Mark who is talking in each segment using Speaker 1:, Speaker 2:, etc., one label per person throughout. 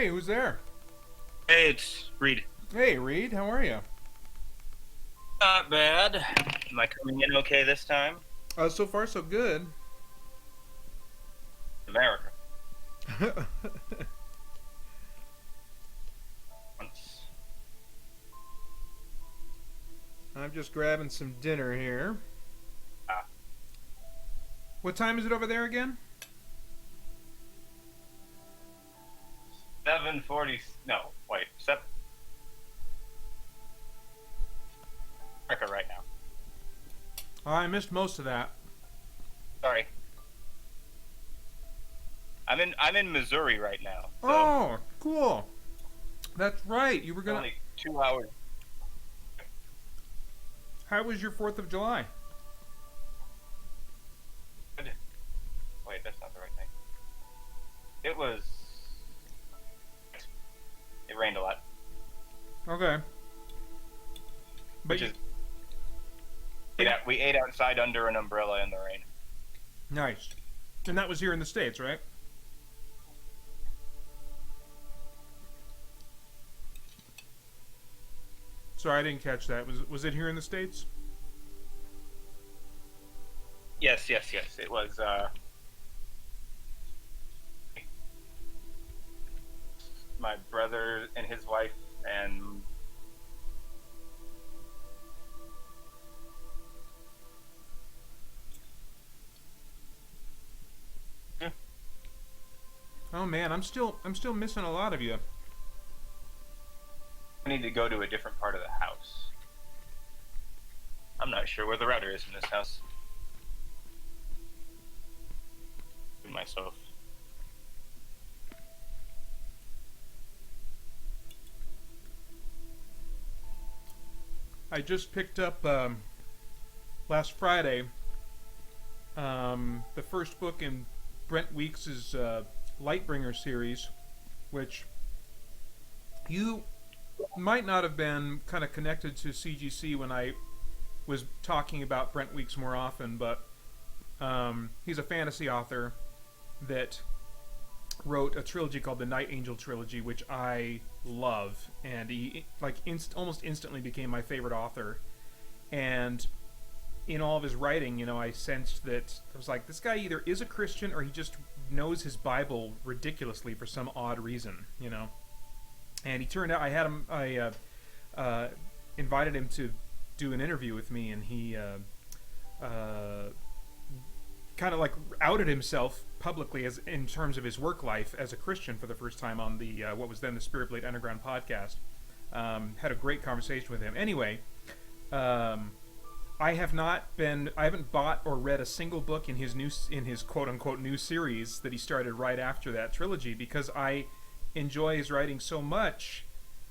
Speaker 1: Hey, who's there?
Speaker 2: Hey, it's Reed.
Speaker 1: Hey, Reed, how are you?
Speaker 2: Not bad. Am I coming in okay this time?
Speaker 1: So far so good.
Speaker 2: America. Once.
Speaker 1: I'm just grabbing some dinner here.
Speaker 2: Ah,
Speaker 1: What time is it over there again?
Speaker 2: 7:40. No, wait. America right now.
Speaker 1: I missed most of that.
Speaker 2: Sorry. I'm in Missouri right now, so
Speaker 1: Oh, cool. That's right. You were
Speaker 2: it's
Speaker 1: gonna.
Speaker 2: only 2 hours.
Speaker 1: How was your 4th of July?
Speaker 2: Good. Wait, that's not the right thing. It was. It rained a lot,
Speaker 1: Okay. But
Speaker 2: which
Speaker 1: you,
Speaker 2: is yeah. We ate outside under an umbrella in the rain.
Speaker 1: nice. And that was here in the States, right? Sorry, I didn't catch that. Was it here in the States?
Speaker 2: Yes, yes, yes. It was. My brother and his wife and
Speaker 1: Oh man, I'm still missing a lot of you.
Speaker 2: I need to go to a different part of the house. I'm not sure where the router is in this house. Myself.
Speaker 1: I just picked up last Friday the first book in Brent Weeks' Lightbringer series, which you might not have been kind of connected to CGC when I was talking about Brent Weeks more often, but he's a fantasy author that wrote a trilogy called the Night Angel trilogy, which I love, and he like almost instantly became my favorite author. And in all of his writing, I sensed that I was like, this guy either is a Christian or he just knows his Bible ridiculously for some odd reason. And he turned out I invited him to do an interview with me, and he kind of like outed himself publicly as in terms of his work life as a Christian for the first time on the what was then the Spirit Blade Underground podcast. Had a great conversation with him. Anyway, I haven't bought or read a single book in his quote unquote new series that he started right after that trilogy, because I enjoy his writing so much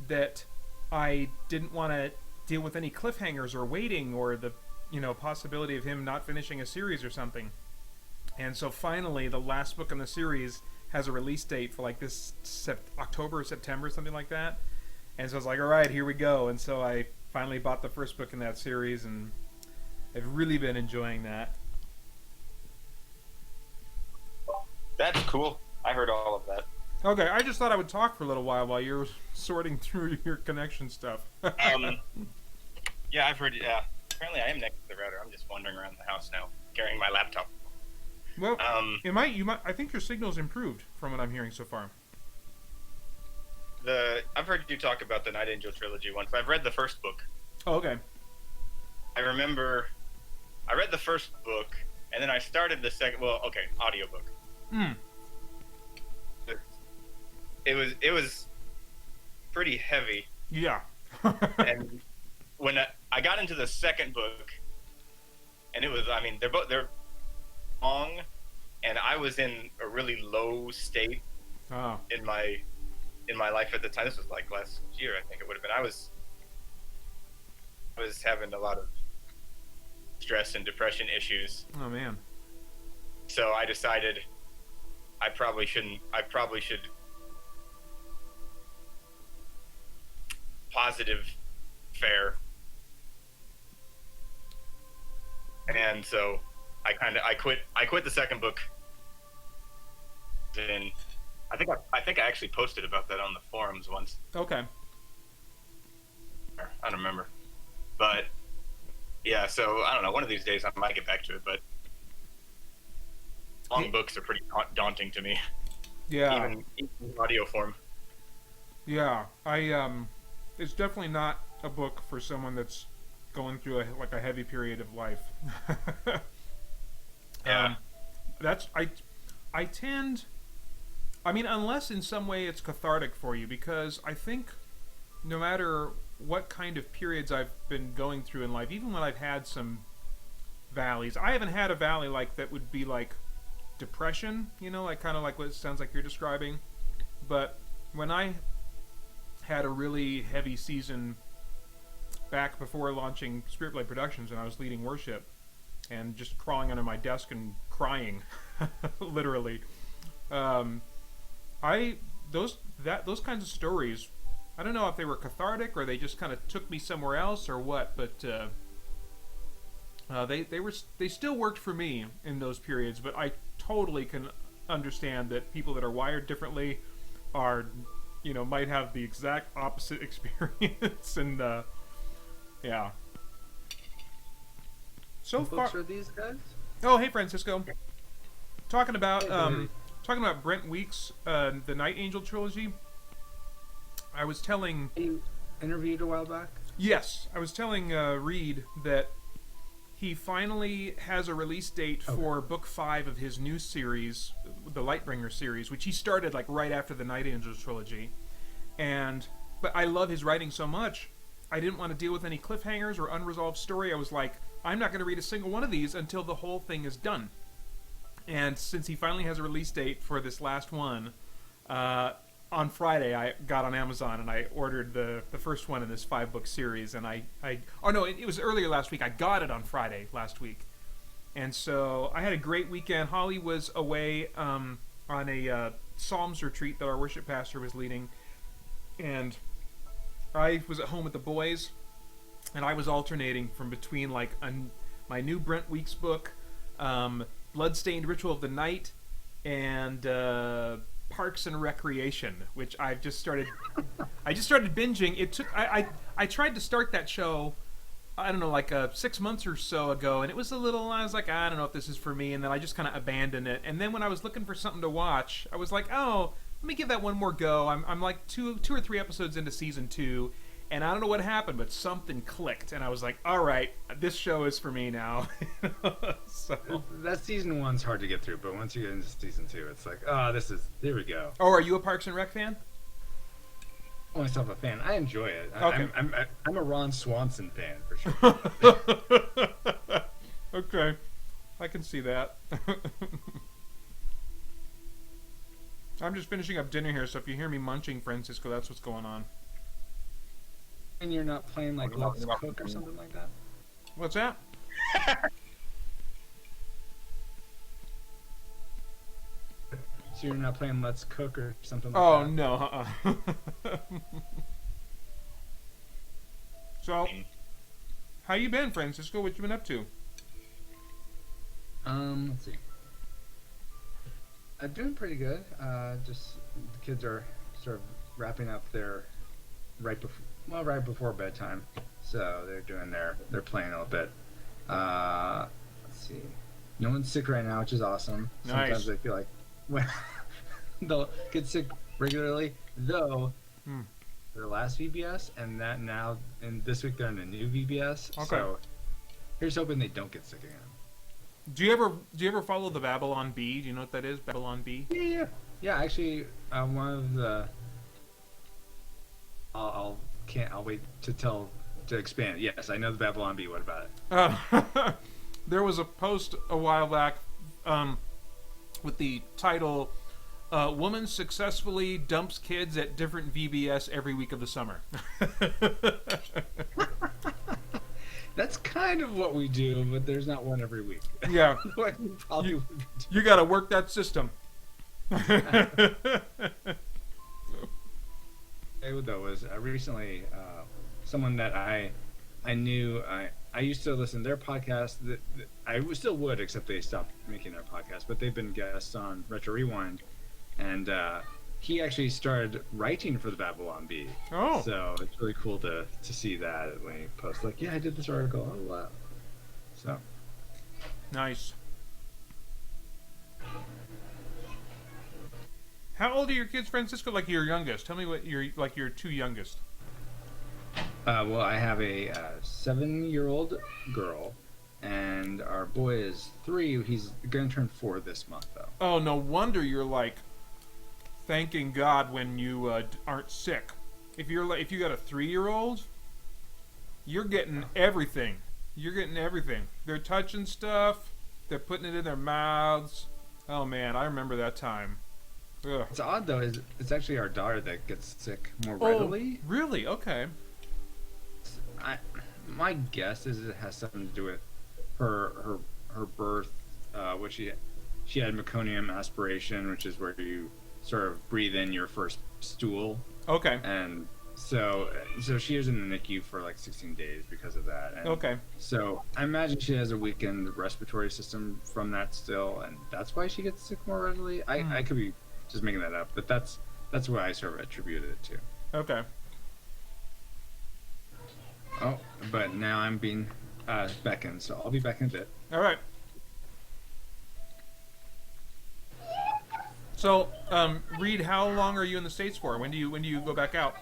Speaker 1: that I didn't want to deal with any cliffhangers or waiting or the possibility of him not finishing a series or something. And so finally, the last book in the series has a release date for like this October or September, something like that. And so I was like, all right, here we go. And so I finally bought the first book in that series, and I've really been enjoying that.
Speaker 2: That's cool. I heard all of that.
Speaker 1: Okay, I just thought I would talk for a little while you're sorting through your connection stuff.
Speaker 2: Um, yeah, I've heard. Yeah, apparently I am next to the router. I'm just wandering around the house now, carrying my laptop.
Speaker 1: Well,
Speaker 2: Um,
Speaker 1: I think your signal's improved from what I'm hearing so far.
Speaker 2: I've heard you talk about the Night Angel trilogy once. I've read the first book.
Speaker 1: Oh, okay.
Speaker 2: I remember I read the first book, and then I started the second. Well, okay, audiobook.
Speaker 1: Hmm.
Speaker 2: It was pretty heavy,
Speaker 1: Yeah.
Speaker 2: and when I got into the second book, and I mean, they're long, and I was in a really low state
Speaker 1: Oh.
Speaker 2: in my life at the time. This was like last year, I think it would have been. I was having a lot of stress and depression issues,
Speaker 1: Oh man.
Speaker 2: so I decided I probably shouldn't. I probably should positive fare, and so I quit the second book. Then I think I actually posted about that on the forums once.
Speaker 1: Okay.
Speaker 2: I don't remember, but yeah. So I don't know. One of these days I might get back to it, but long books are pretty daunting to me,
Speaker 1: Yeah.
Speaker 2: even in audio form.
Speaker 1: Yeah. It's definitely not a book for someone that's going through a heavy period of life.
Speaker 2: Yeah.
Speaker 1: um, that's I tend. I mean, unless in some way it's cathartic for you, because I think no matter what kind of periods I've been going through in life, even when I've had some valleys, I haven't had a valley like that would be like depression, like kind of like what it sounds like you're describing. But when I had a really heavy season back before launching Spirit Blade Productions, and I was leading worship and just crawling under my desk and crying, literally. Um, I those kinds of stories. I don't know if they were cathartic or they just kind of took me somewhere else or what, but they still worked for me in those periods. But I totally can understand that people that are wired differently are, might have the exact opposite experience, and yeah. So
Speaker 3: What
Speaker 1: far,
Speaker 3: books are these guys?
Speaker 1: oh hey Francisco, talking about
Speaker 3: Hey, Brady.
Speaker 1: talking about Brent Weeks, the Night Angel trilogy. I was telling
Speaker 3: You interviewed a while back.
Speaker 1: Yes, I was telling Reed that he finally has a release date for book 5 of his new series, the Lightbringer series, which he started like right after the Night Angels trilogy. But I love his writing so much, I didn't want to deal with any cliffhangers or unresolved story. I was like, I'm not going to read a single one of these until the whole thing is done. And since he finally has a release date for this last one, on Friday I got on Amazon and I ordered the first one in this 5-book series. And it was earlier last week. I got it on Friday last week. And so I had a great weekend. Holly was away on a Psalms retreat that our worship pastor was leading. And I was at home with the boys. And I was alternating from between my new Brent Weeks book, Bloodstained Ritual of the Night, and Parks and Recreation, which I've just started. I just started binging. It took. I tried to start that show, I don't know, like 6 months or so ago, and it was a little. I was like, I don't know if this is for me, and then I just kind of abandoned it. And then when I was looking for something to watch, I was like, oh, let me give that one more go. I'm like two or three episodes into season 2. And I don't know what happened, but something clicked, and I was like, "All right, this show is for me now." So,
Speaker 3: That season 1's hard to get through, but once you get into season 2, it's like, there we go.
Speaker 1: oh, are you a Parks and Rec fan?
Speaker 3: I'm myself a fan. I enjoy it.
Speaker 1: Okay.
Speaker 3: I'm a Ron Swanson fan for sure.
Speaker 1: Okay, I can see that. I'm just finishing up dinner here, so if you hear me munching, Francisco, that's what's going on.
Speaker 3: And you're not playing like Let's Cook or something like that?
Speaker 1: What's that?
Speaker 3: So you're not playing Let's Cook or something like
Speaker 1: Oh
Speaker 3: that?
Speaker 1: no. So, how you been, Francisco? What you been up to?
Speaker 3: Let's see. I'm doing pretty good. Just the kids are sort of wrapping up their right before bedtime, so they're playing a little bit. Let's see. No one's sick right now, which is awesome.
Speaker 1: Nice.
Speaker 3: Sometimes I feel like when they'll get sick regularly, though. Their last VBS, and this week they're in a new VBS.
Speaker 1: Okay.
Speaker 3: So here's hoping they don't get sick again.
Speaker 1: Do you ever follow the Babylon Bee? Do you know what that is? Babylon Bee?
Speaker 3: Yeah. Actually, one of the. I'll wait to expand. Yes, I know the Babylon Bee. What about it?
Speaker 1: There was a post a while back with the title "Woman Successfully Dumps Kids at Different VBS Every Week of the Summer."
Speaker 3: That's kind of what we do, but there's not one every week.
Speaker 1: Yeah,
Speaker 3: What we probably would do.
Speaker 1: you got to work that system.
Speaker 3: Though was recently someone that I knew. I used to listen to their podcast. That I still would, except they stopped making their podcast. But they've been guests on Retro Rewind, and he actually started writing for the Babylon Bee.
Speaker 1: Oh.
Speaker 3: So it's really cool to see that when he posts like, yeah, I did this article. Oh wow. So
Speaker 1: Nice. How old are your kids, Francisco? Like your youngest? Tell me what your two youngest.
Speaker 3: well, I have a 7-year-old girl, and our boy is 3. He's going to turn 4 this month, though.
Speaker 1: Oh, no wonder you're like thanking God when you aren't sick. If you got a 3-year-old, you're getting everything. You're getting everything. They're touching stuff. They're putting it in their mouths. Oh man, I remember that time. Ugh.
Speaker 3: It's odd though. It's actually our daughter that gets sick more readily.
Speaker 1: Oh, really? Okay.
Speaker 3: My guess is it has something to do with her birth, which she had meconium aspiration, which is where you sort of breathe in your first stool,
Speaker 1: Okay.
Speaker 3: and so she was in the NICU for like 16 days because of that. And
Speaker 1: Okay.
Speaker 3: so I imagine she has a weakened respiratory system from that still, and that's why she gets sick more readily. I could be just making that up, but that's what I sort of attributed it to.
Speaker 1: Okay.
Speaker 3: Oh, but now I'm being beckoned, so I'll be back in a bit.
Speaker 1: All right. So, Reed, how long are you in the States for? When do you go back out?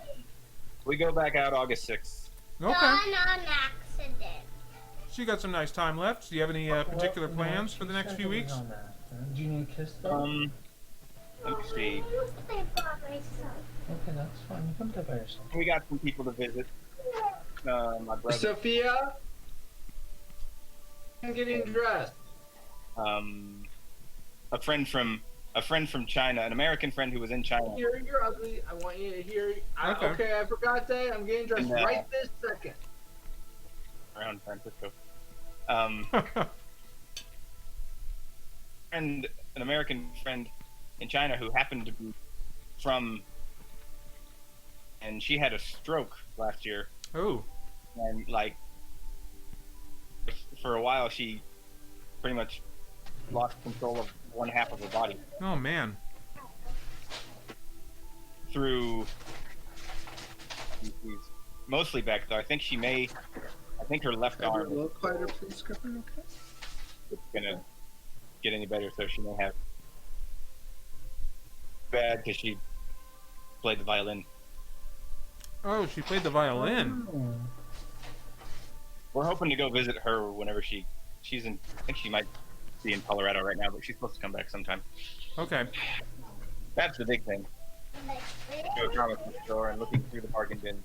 Speaker 2: We go back out August 6th.
Speaker 1: Okay.
Speaker 4: Gone on accident.
Speaker 1: So you got some nice time left. Do you have any particular plans for the next few weeks?
Speaker 5: Do you need a kiss though?
Speaker 2: Let me see.
Speaker 4: I bought myself.
Speaker 5: Okay, that's fine. You can play by yourself.
Speaker 2: We got some people to visit. My brother.
Speaker 3: Sophia, I'm getting dressed.
Speaker 2: A friend from China, an American friend who was in China.
Speaker 3: You're ugly. I want you to hear.
Speaker 1: Okay.
Speaker 3: Okay, I forgot that. I'm getting dressed
Speaker 2: And,
Speaker 3: right this second.
Speaker 2: Around Francisco. And an American friend in China who happened to be from, and she had a stroke last year,
Speaker 1: Oh.
Speaker 2: and like for a while she pretty much lost control of one half of her body
Speaker 1: Oh man.
Speaker 2: through. She's mostly back though. I think her left
Speaker 3: Can I be a
Speaker 2: arm
Speaker 3: little quieter, please, Griffin? Okay.
Speaker 2: is gonna get any better, so she may have bad because she played the violin.
Speaker 1: Oh, she played the violin.
Speaker 3: Oh.
Speaker 2: We're hoping to go visit her whenever she's in. I think she might be in Colorado right now, but she's supposed to come back sometime.
Speaker 1: Okay.
Speaker 2: That's the big thing. Go to a comic book store and looking through the bargain bin.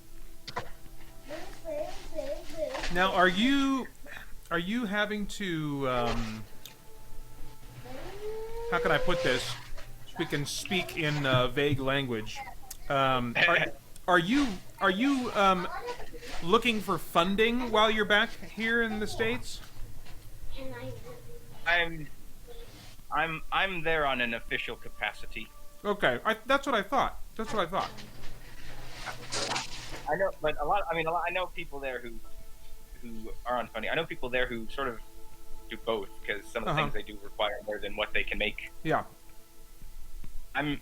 Speaker 1: Now, are you having to how can I put this? We can speak in vague language. Are you looking for funding while you're back here in the States?
Speaker 2: I'm there on an official capacity.
Speaker 1: Okay, that's what I thought. That's what I thought.
Speaker 2: I know, but I know people there who are on funding. I know people there who sort of do both because some of the things they do require more than what they can make.
Speaker 1: Yeah.
Speaker 2: I'm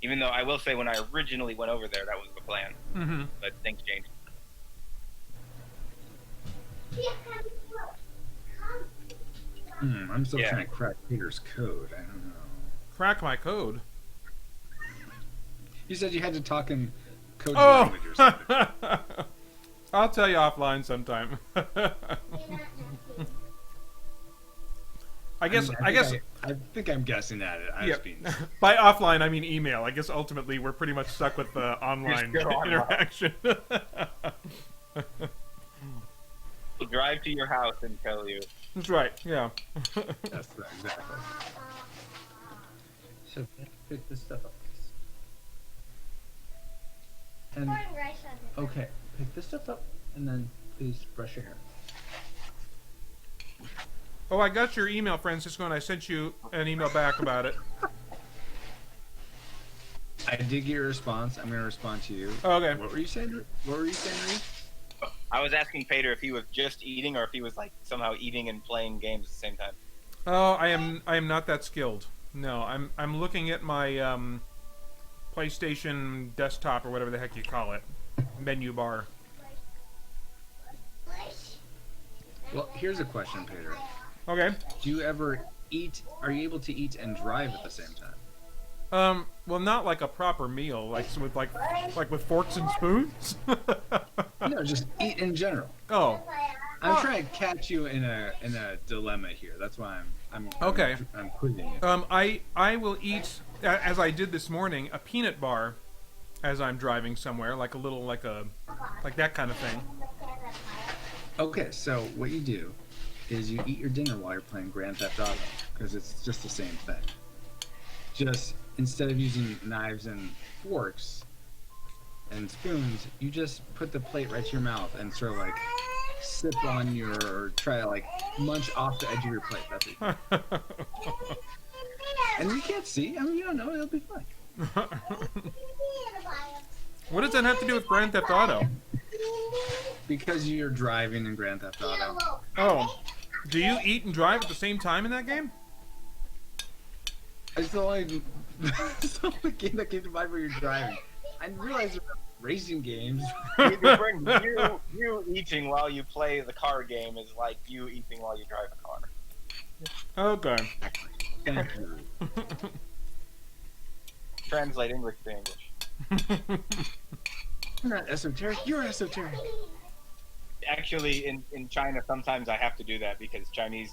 Speaker 2: even though I will say when I originally went over there that was the plan.
Speaker 1: Mm-hmm.
Speaker 2: But things changed.
Speaker 3: I'm still
Speaker 2: Yeah.
Speaker 3: trying to crack Peter's code. I don't know.
Speaker 1: Crack my code.
Speaker 3: You said you had to talk in code
Speaker 1: Oh!
Speaker 3: language or something.
Speaker 1: I'll tell you offline sometime. I guess
Speaker 3: I think I'm guessing at it. I
Speaker 1: yeah.
Speaker 3: was being
Speaker 1: By offline I mean email. I guess ultimately we're pretty much stuck with online
Speaker 2: You're still online.
Speaker 1: interaction.
Speaker 2: He'll drive to your house and tell you.
Speaker 1: That's right. Yeah.
Speaker 3: That's right, exactly.
Speaker 5: So pick this stuff up, please. And okay, pick this stuff up, and then please brush your hair.
Speaker 1: Oh, I got your email, Francisco, and I sent you an email back about it.
Speaker 3: I did get your response. I'm going to respond to you.
Speaker 1: Okay.
Speaker 3: What were you saying? Reed?
Speaker 2: I was asking Pater if he was just eating or if he was like somehow eating and playing games at the same time.
Speaker 1: Oh, I am not that skilled. No, I'm looking at my PlayStation desktop or whatever the heck you call it, menu bar.
Speaker 3: Well, here's a question, Peter.
Speaker 1: Okay.
Speaker 3: Do you ever eat? Are you able to eat and drive at the same time?
Speaker 1: Well, not like a proper meal, like with like with forks and spoons.
Speaker 3: No, just eat in general.
Speaker 1: Oh,
Speaker 3: I'm trying to catch you in a dilemma here. That's why I'm
Speaker 1: Okay.
Speaker 3: I'm quizzing you.
Speaker 1: I will eat as I did this morning a peanut bar as I'm driving somewhere, like a little like that kind of thing.
Speaker 3: Okay, so what you do is you eat your dinner while you're playing Grand Theft Auto because it's just the same thing. Just instead of using knives and forks and spoons, you just put the plate right to your mouth and sort of like sip on your, or try to like munch off the edge of your plate. That's it. And you can't see. I mean, you don't know. It'll be fine.
Speaker 1: What does that have to do with Grand Theft Auto?
Speaker 3: Because you're driving in Grand Theft Auto.
Speaker 1: Oh, do you eat and drive at the same time in that game?
Speaker 3: It's the only, it's the only game that came to mind where you're driving. I realize they're not racing games.
Speaker 2: You eating while you play the car game is like you eating while you drive a car.
Speaker 1: Okay.
Speaker 3: Thank you.
Speaker 2: Translate English to English.
Speaker 3: You're not esoteric. You're esoteric.
Speaker 2: Actually, in China, sometimes I have to do that because Chinese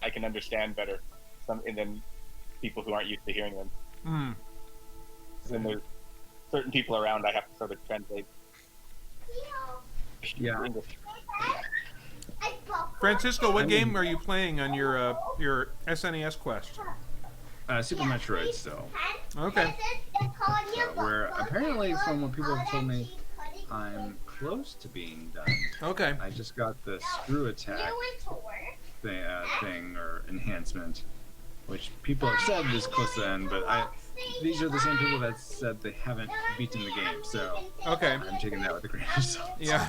Speaker 2: I can understand better than people who aren't used to hearing them.
Speaker 1: Hmm.
Speaker 2: Then there's certain people around I have to sort of translate
Speaker 3: Yeah.
Speaker 2: English.
Speaker 1: Francisco, what game are you playing on your SNES Quest?
Speaker 3: Super Metroid still.
Speaker 1: Okay.
Speaker 3: Where apparently, from what people have told me, I'm close to being done.
Speaker 1: Okay.
Speaker 3: I just got the screw attack thing or enhancement, which people have said is close to the end, but these are the same people that said they haven't beaten the game, so
Speaker 1: Okay.
Speaker 3: I'm taking that with a grain of salt.
Speaker 1: Yeah.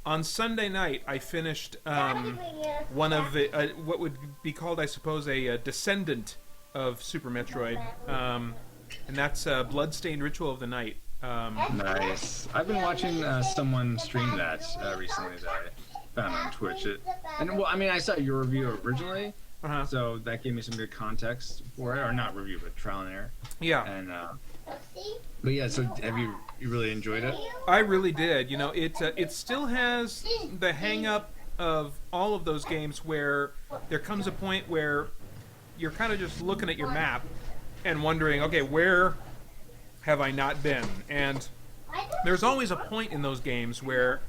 Speaker 1: On Sunday night, I finished one of the what would be called, I suppose, a descendant of Super Metroid, and that's Bloodstained Ritual of the Night.
Speaker 3: Nice. I've been watching someone stream that recently that I found on Twitch. Well, I mean, I saw your review originally,
Speaker 1: Uh-huh.
Speaker 3: so that gave me some good context for it, or not review, but trial and error.
Speaker 1: Yeah,
Speaker 3: And but yeah, so have you really enjoyed it?
Speaker 1: I really did. You know, it still has the hang up of all of those games where there comes a point where you're kind of just looking at your map and wondering, okay, where have I not been? And there's always a point in those games where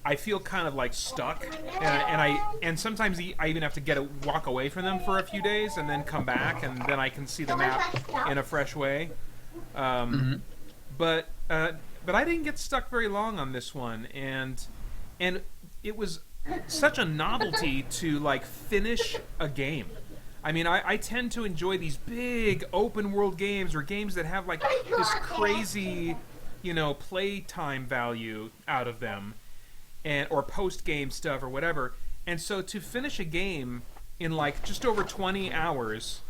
Speaker 1: I feel kind of like stuck, and sometimes I even have to walk away from them for a few days and then come back, and then I can see the map in a fresh way. But I didn't get stuck very long on this one, and it was such a novelty to like finish a game. I mean, I tend to enjoy these big open world games or games that have like this crazy, playtime value out of them, or post game stuff or whatever. And so to finish a game in like just over 20 hours,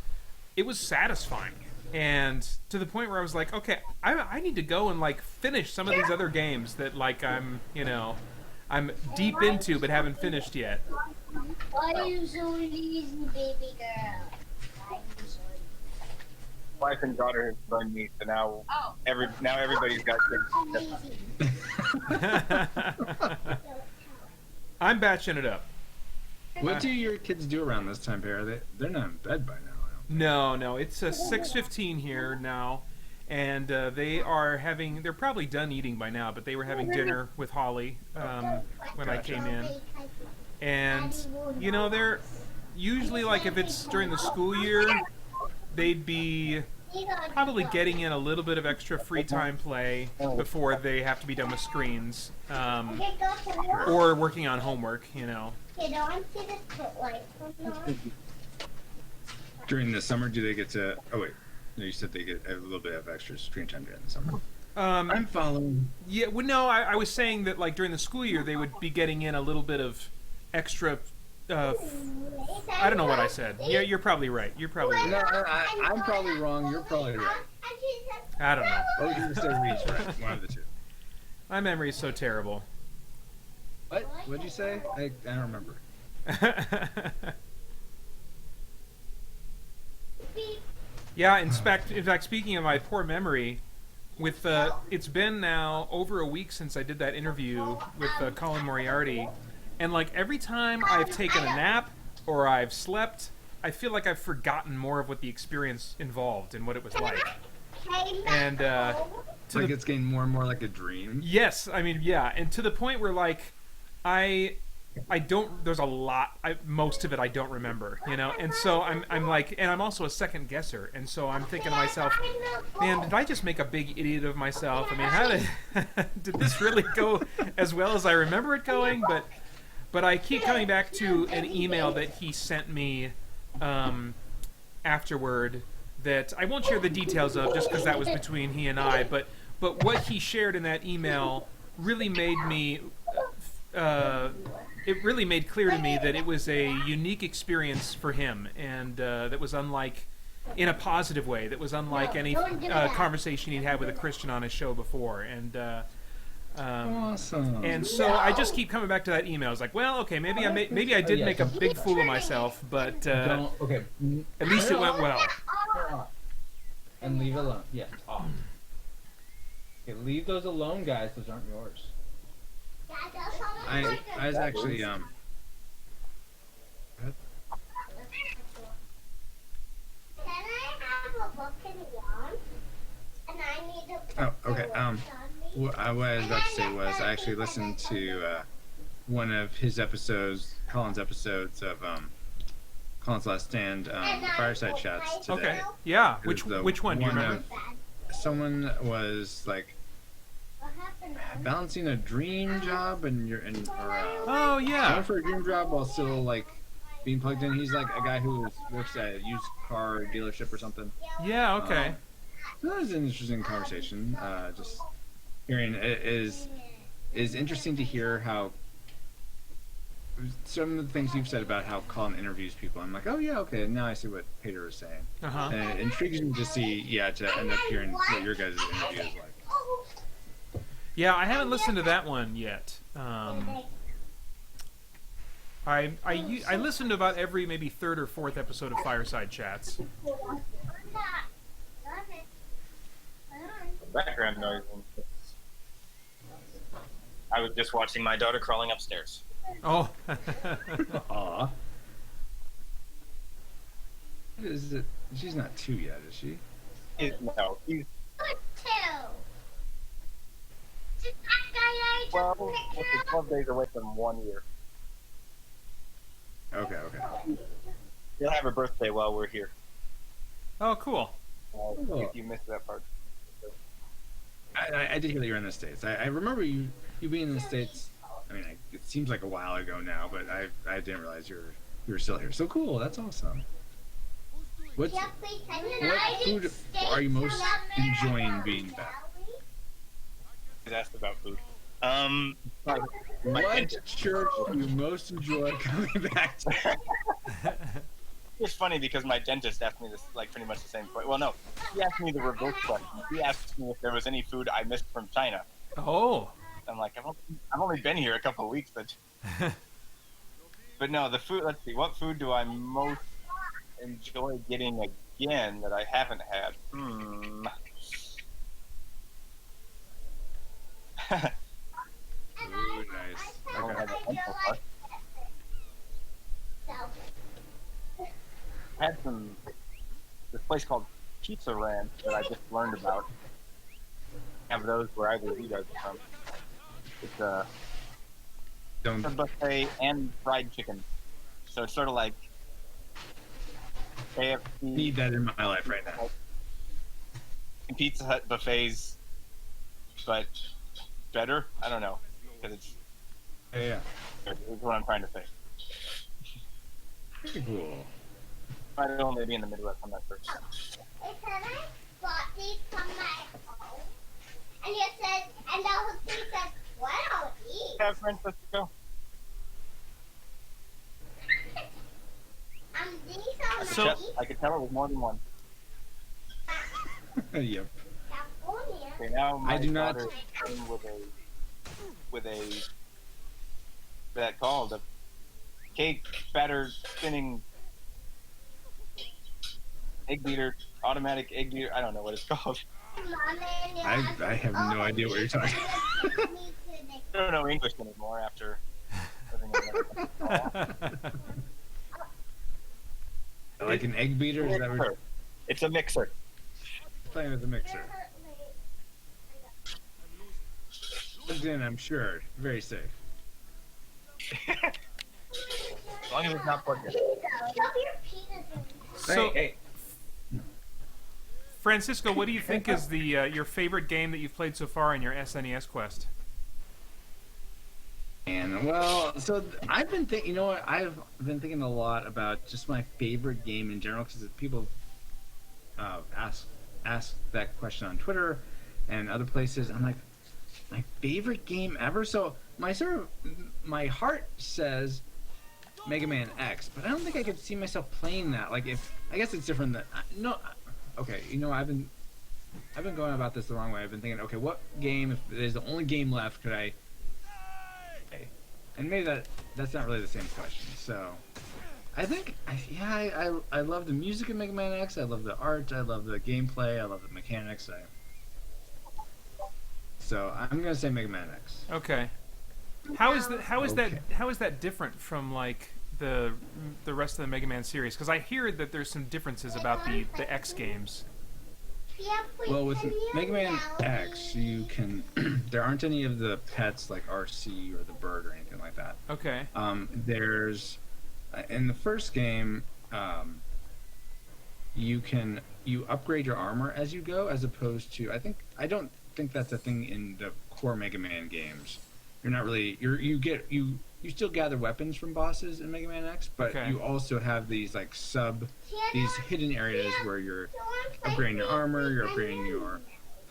Speaker 1: it was satisfying. And to the point where I was like, okay, I need to go and like finish some of these other games that like I'm deep into but haven't finished yet.
Speaker 4: Why are you so lazy, baby girl?
Speaker 2: Wife and daughter have joined me, so now everybody's got kids.
Speaker 1: I'm batching it up.
Speaker 3: What do your kids do around this time, Pear? They're not in bed by now.
Speaker 1: No, it's 6:15 here now, and they're probably done eating by now, but they were having dinner with Holly when I came in. And, they're usually, like, if it's during the school year, they'd be probably getting in a little bit of extra free time play before they have to be done with screens, or working on homework,
Speaker 3: During the summer, do they get to... Oh, wait. No, you said they get a little bit of extra screen time during the summer. I'm following.
Speaker 1: Yeah, well, no, I was saying that, like, during the school year, they would be getting in a little bit of extra I don't know what I said. Yeah, you're probably right. You're probably
Speaker 3: No,
Speaker 1: right.
Speaker 3: I'm probably wrong. You're probably right.
Speaker 1: I don't know.
Speaker 3: Or we can just say Reed's right. One of the two.
Speaker 1: My memory is so terrible.
Speaker 3: What? What'd you say? I don't remember.
Speaker 1: Yeah, in fact, speaking of my poor memory, with it's been now over a week since I did that interview with Colin Moriarty, and like every time I've taken a nap or I've slept, I feel like I've forgotten more of what the experience involved and what it was like. And
Speaker 3: It's getting more and more like a dream.
Speaker 1: yes, I mean, yeah, and to the point where like I don't. There's a lot. Most of it I don't remember, you know. And so I'm like, and I'm also a second guesser, and so I'm thinking to myself, man, did I just make a big idiot of myself? I mean, how did this really go as well as I remember it going? But I keep coming back to an email that he sent me afterward that I won't share the details of, just because that was between he and I. But what he shared in that email really made me. It really made clear to me that it was a unique experience for him, and that was unlike, in a positive way, that was unlike any conversation he'd had with a Christian on his show before. And
Speaker 3: Awesome.
Speaker 1: and so I just keep coming back to that email. I was like, well, okay, maybe I did make a big fool of myself, but
Speaker 5: Okay.
Speaker 1: at least it went well.
Speaker 5: And leave it alone. Yeah, off. Okay, leave those alone, guys. Those aren't yours.
Speaker 3: I was actually
Speaker 4: Can I have a book and yarn? And I need to.
Speaker 3: Oh, okay. What I was about to say was I actually listened to one of his episodes, Colin's episodes of Colin's Last Stand, Fireside Chats today.
Speaker 1: Okay, yeah.
Speaker 3: It was
Speaker 1: Which one? Do you remember?
Speaker 3: Someone was like
Speaker 4: What happened?
Speaker 3: balancing a dream job and
Speaker 1: Oh yeah.
Speaker 3: going for a dream job while still like being plugged in. He's like a guy who works at a used car dealership or something.
Speaker 1: Yeah. Okay.
Speaker 3: So that was an interesting conversation. Just hearing it is interesting to hear how some of the things you've said about how Colin interviews people. I'm like, oh yeah, okay, now I see what Peter was saying.
Speaker 1: Uh-huh.
Speaker 3: And it intrigues me to see, to end up hearing what your guys' interview is like.
Speaker 1: Yeah, I haven't listened to that one yet. I listened to about every maybe third or fourth episode of Fireside Chats.
Speaker 2: Background noise. I was just watching my daughter crawling upstairs.
Speaker 1: Oh.
Speaker 3: Aw. Is it? She's not 2 yet, is she?
Speaker 2: No, he's
Speaker 4: Well,
Speaker 2: 12 days away from 1 year.
Speaker 3: Okay.
Speaker 2: He'll have her birthday while we're here.
Speaker 1: Oh, cool.
Speaker 2: If you missed that part.
Speaker 3: I did hear that you're in the States. I remember you being in the States. I mean, it seems like a while ago now, but I didn't realize you were still here. So cool. That's awesome. What food are you most enjoying being back?
Speaker 2: He's asked about food.
Speaker 3: What church do you most enjoy coming back to?
Speaker 2: It's funny because my dentist asked me this, like, pretty much the same question. Well, no, he asked me the reverse question. He asked me if there was any food I missed from China.
Speaker 1: Oh.
Speaker 2: I'm like, I've only been here a couple of weeks, but no, the food. Let's see, what food do I most enjoy getting again that I haven't had?
Speaker 3: Ooh, nice.
Speaker 2: I don't
Speaker 3: Okay.
Speaker 2: have that one so far. I had this place called Pizza Ranch that I just learned about. Have those wherever you guys are from. It's a
Speaker 3: Don't.
Speaker 2: buffet and fried chicken. So it's sort of like KFC
Speaker 3: Need that in my life right now.
Speaker 2: and Pizza Hut buffets, but better. I don't know, because
Speaker 3: Yeah.
Speaker 2: it's what I'm trying to say.
Speaker 3: Pretty cool.
Speaker 2: Might only be in the Midwest. I'm not sure.
Speaker 4: Can I bought these from my home? And you said, and the whole thing said, what I'll eat.
Speaker 2: Yeah, Francisco.
Speaker 1: So-
Speaker 2: I could tell it was more than one.
Speaker 3: Yep.
Speaker 4: California.
Speaker 2: Okay, now my
Speaker 3: I do not-
Speaker 2: daughter is playing with a that called a cake batter spinning egg beater, automatic egg beater. I don't know what it's called.
Speaker 3: I have no idea what you're talking about.
Speaker 2: I don't know English anymore after living in America.
Speaker 3: Like an egg beater? Is that what you're
Speaker 2: It's a mixer.
Speaker 3: playing with a mixer? Plugged in, I'm sure. Very safe.
Speaker 2: As long as it's not plugged in.
Speaker 1: So,
Speaker 3: Hey,
Speaker 1: Francisco, what do you think is the your favorite game that you've played so far in your SNES quest?
Speaker 3: And well, so I've been thinking. You know what? I've been thinking a lot about just my favorite game in general because people ask that question on Twitter and other places. I'm like, my favorite game ever. So my heart says Mega Man X, but I don't think I could see myself playing that. Like, if I guess it's different. Okay. You know, I've been going about this the wrong way. I've been thinking, okay, what game, if there's the only game left, could I? And maybe that's not really the same question. So, I think, I love the music of Mega Man X. I love the art. I love the gameplay. I love the mechanics. So I'm gonna say Mega Man X.
Speaker 1: Okay. How is
Speaker 3: Okay.
Speaker 1: that different from like the rest of the Mega Man series? Because I hear that there's some differences about the X games.
Speaker 3: Well, with Mega Man X, you can. There aren't any of the pets like RC or the bird or anything like that.
Speaker 1: Okay.
Speaker 3: There's in the first game, you upgrade your armor as you go, as opposed to I don't think that's a thing in the core Mega Man games. You're not really you still gather weapons from bosses in Mega Man X, but
Speaker 1: Okay.
Speaker 3: you also have these these hidden areas where you're upgrading your armor, you're upgrading your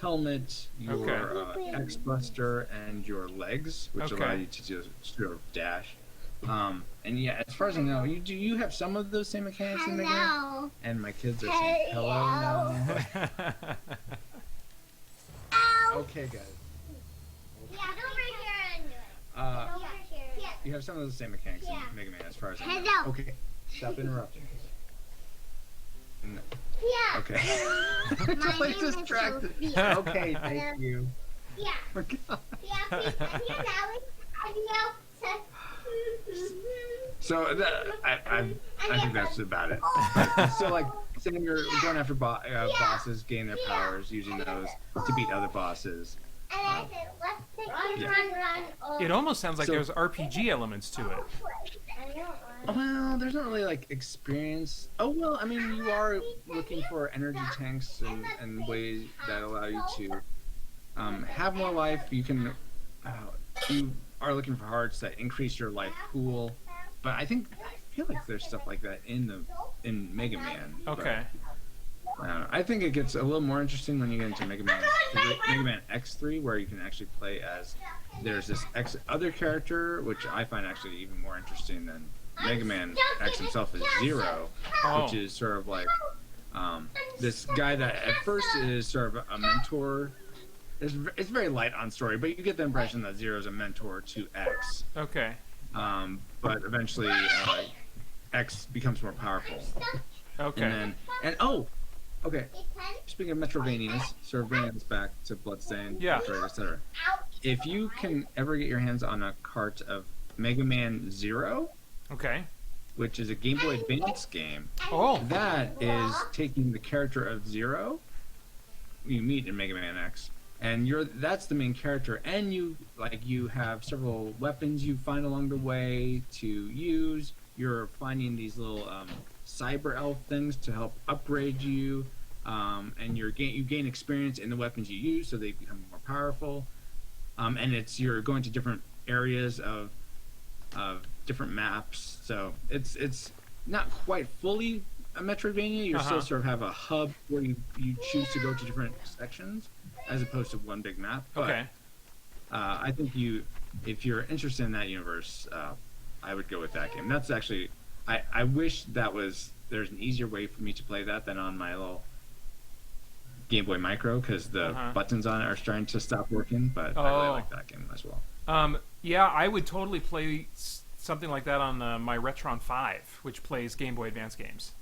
Speaker 3: helmet, your X Buster, and your legs, which
Speaker 1: Okay.
Speaker 3: allow you to just sort of dash. And yeah, as far as I know, you have some of those same mechanics in Mega Man.
Speaker 4: Hello.
Speaker 3: And my kids are saying hello now. Okay, guys.
Speaker 4: Yeah, over here and do it. Over here. Yeah.
Speaker 3: You have some of those same mechanics
Speaker 4: Yeah.
Speaker 3: in Mega Man, as far as I know.
Speaker 4: Hello.
Speaker 3: Okay, stop interrupting. No.
Speaker 4: Yeah.
Speaker 3: Okay.
Speaker 4: My
Speaker 3: Totally
Speaker 4: name is
Speaker 3: distracted.
Speaker 4: Sophia.
Speaker 3: Okay, thank you.
Speaker 4: Yeah.
Speaker 3: Oh, God.
Speaker 4: Yeah, please. Yeah, Alex. And now,
Speaker 3: So I think that's about it. So like, say you're going after bosses, gain their powers, using those to beat other bosses.
Speaker 4: And I said, let's take run.
Speaker 1: It almost sounds like
Speaker 3: So-
Speaker 1: there's RPG elements to it.
Speaker 3: Well, there's not really like experience. Oh well, I mean, you are looking for energy tanks and ways that allow you to have more life. You can you are looking for hearts that increase your life pool. But I feel like there's stuff like that in Mega Man. but
Speaker 1: Okay.
Speaker 3: I don't know. I think it gets a little more interesting when you get into Mega Man X3, where you can actually play as there's this other character, which I find actually even more interesting than Mega Man X himself is Zero,
Speaker 1: Oh.
Speaker 3: which is sort of like this guy that at first is sort of a mentor. It's very light on story, but you get the impression that Zero is a mentor to X.
Speaker 1: Okay.
Speaker 3: But eventually, X becomes more powerful.
Speaker 1: Okay.
Speaker 3: Okay. Speaking of Metrovanias, sort of bringing this back to Bloodstained,
Speaker 1: Yeah.
Speaker 3: Metroid, etc. If you can ever get your hands on a cart of Mega Man Zero,
Speaker 1: Okay.
Speaker 3: which is a Game Boy Advance game,
Speaker 1: Oh.
Speaker 3: that is taking the character of Zero you meet in Mega Man X, and that's the main character, and you have several weapons you find along the way to use. You're finding these little cyber elf things to help upgrade you, and you gain experience in the weapons you use, so they become more powerful. And you're going to different areas of different maps, so it's not quite fully a Metroidvania. You still sort of have a hub where you choose to go to different sections as opposed to one big map. But,
Speaker 1: Okay.
Speaker 3: I think if you're interested in that universe, I would go with that game. That's actually, I wish that was there's an easier way for me to play that than on my little Game Boy Micro because the buttons on it are starting to stop working. But I really like that game as well.
Speaker 1: Yeah, I would totally play something like that on my Retron 5, which plays Game Boy Advance games.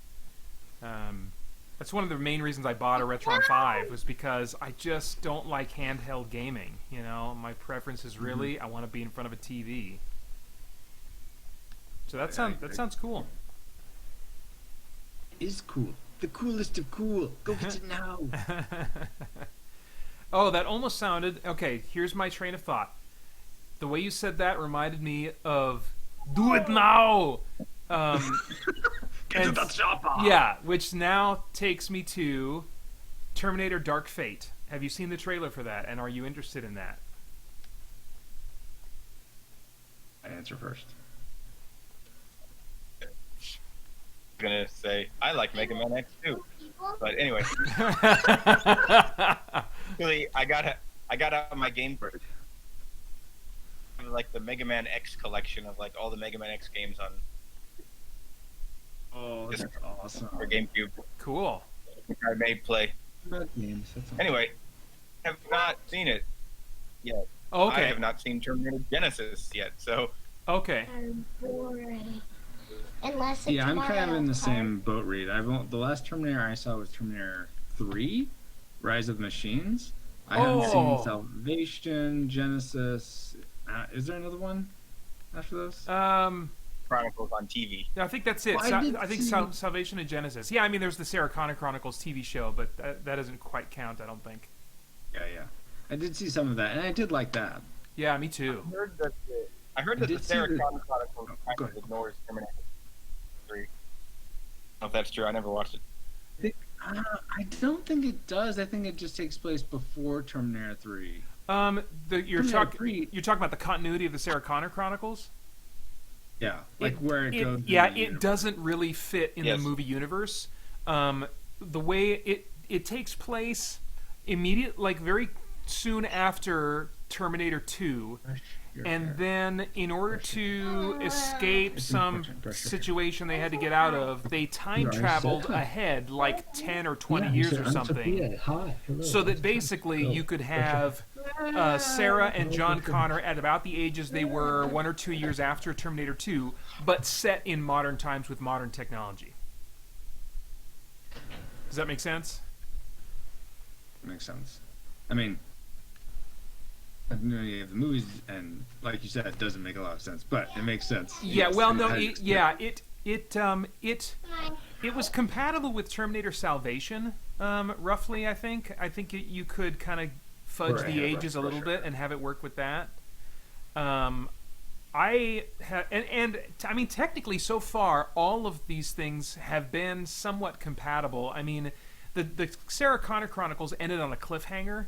Speaker 1: That's one of the main reasons I bought a Retron 5 was because I just don't like handheld gaming. You know, my preference is really I want to be in front of a TV. So that sounds cool.
Speaker 3: It is cool. The coolest of cool. Go get it now.
Speaker 1: Oh, that almost sounded... Okay, here's my train of thought. The way you said that reminded me of Do It Now!
Speaker 3: Get to the chopper!
Speaker 1: Yeah, which now takes me to Terminator Dark Fate. Have you seen the trailer for that, and are you interested in that?
Speaker 3: I answer first.
Speaker 2: Gonna say I like Mega Man X too, but anyway, really, I got out my Game Boy, like the Mega Man X collection of like all the Mega Man X games on.
Speaker 3: Oh, that's awesome.
Speaker 2: For GameCube.
Speaker 1: Cool.
Speaker 2: I may play.
Speaker 3: Games. That's awesome.
Speaker 2: Anyway, have not seen it yet.
Speaker 1: Okay.
Speaker 2: I have not seen Terminator Genesis yet, so.
Speaker 1: Okay.
Speaker 4: I'm boring. Unless it's
Speaker 3: Yeah, I'm kind of in the
Speaker 4: Mario
Speaker 3: same boat, Reed. The last Terminator I saw was Terminator 3, Rise of the Machines. I haven't seen Salvation, Genesis. Is there another one after those?
Speaker 2: Chronicles on TV.
Speaker 1: I think that's it.
Speaker 3: Well,
Speaker 1: I think Salvation and Genesis. Yeah, I mean, there's the Sarah Connor Chronicles TV show, but that doesn't quite count, I don't think.
Speaker 3: Yeah. I did see some of that, and I did like that.
Speaker 1: Yeah, me too.
Speaker 2: I heard that the Sarah
Speaker 3: see
Speaker 2: Connor Chronicles kind of ignores Terminator 3. I don't know if that's true. I never watched it.
Speaker 3: I don't think it does. I think it just takes place before Terminator 3.
Speaker 1: You're talking about the continuity of the Sarah Connor Chronicles?
Speaker 3: Yeah, where it goes.
Speaker 1: Yeah, it doesn't really fit in the movie universe. The way it takes place very soon after Terminator 2. And then, in order to escape some situation they had to get out of, they time traveled ahead like 10 or 20 years or something. So that basically you could have Sarah and John Connor at about the ages they were 1 or 2 years after Terminator 2, but set in modern times with modern technology. Does that make sense?
Speaker 3: Makes sense. I mean, the movies, and like you said, it doesn't make a lot of sense, but it makes sense.
Speaker 1: Yeah, well, no, it was compatible with Terminator Salvation, roughly. I think you could kind of fudge the ages a little bit and have it work with that. I mean, technically, so far, all of these things have been somewhat compatible. I mean, the Sarah Connor Chronicles ended on a cliffhanger.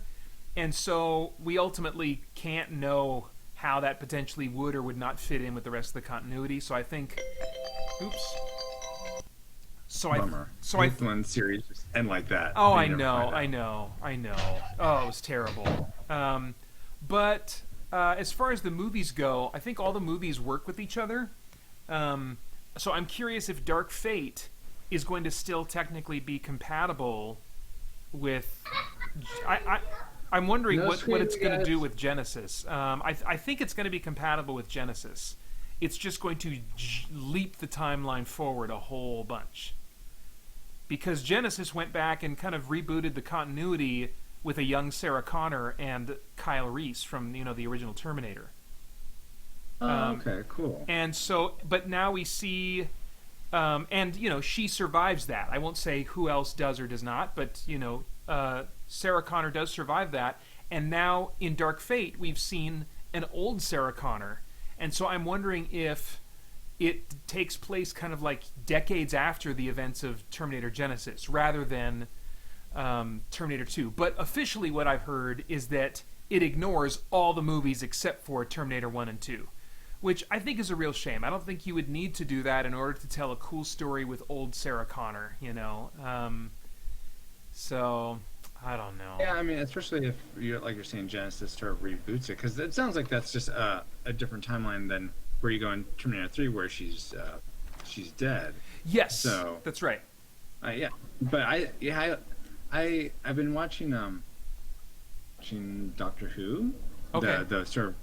Speaker 1: And so we ultimately can't know how that potentially would or would not fit in with the rest of the continuity. So I think,
Speaker 3: Bummer. One series just end like that.
Speaker 1: Oh, I know. Oh, it was terrible. But as far as the movies go, I think all the movies work with each other. So I'm curious if Dark Fate is going to still technically be compatible with. I'm wondering what it's going to do with Genesis. I think it's going to be compatible with Genesis. It's just going to leap the timeline forward a whole bunch. Because Genesis went back and kind of rebooted the continuity with a young Sarah Connor and Kyle Reese from the original Terminator.
Speaker 3: Okay, cool.
Speaker 1: And so, but now we see, and she survives that. I won't say who else does or does not, but Sarah Connor does survive that, and now in Dark Fate we've seen an old Sarah Connor, and so I'm wondering if it takes place kind of like decades after the events of Terminator Genesis rather than Terminator 2. But officially what I've heard is that it ignores all the movies except for Terminator 1 and 2, which I think is a real shame. I don't think you would need to do that in order to tell a cool story with old Sarah Connor, so I don't know.
Speaker 3: Yeah, I mean, especially if you're saying Genesis sort of reboots it, because it sounds like that's just a different timeline than where you go in Terminator 3, where she's she's dead.
Speaker 1: Yes,
Speaker 3: So
Speaker 1: that's right.
Speaker 3: yeah, but I've been watching Doctor Who,
Speaker 1: Okay.
Speaker 3: the sort of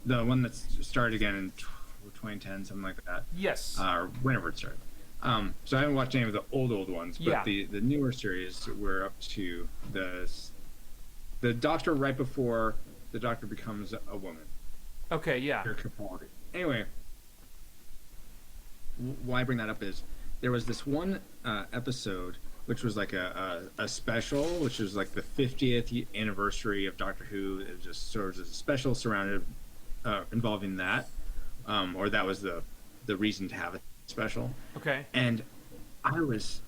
Speaker 3: the one that started again in 2010, something like that.
Speaker 1: Yes.
Speaker 3: Or whenever it started. So I haven't watched any of the old ones, but
Speaker 1: Yeah.
Speaker 3: the newer series we're up to the Doctor right before the Doctor becomes a woman.
Speaker 1: Okay. Yeah.
Speaker 3: Anyway, why I bring that up is there was this one episode which was like a special, which was like the 50th anniversary of Doctor Who. It just sort of a special surrounded involving that, or that was the reason to have a special.
Speaker 1: Okay.
Speaker 3: And I was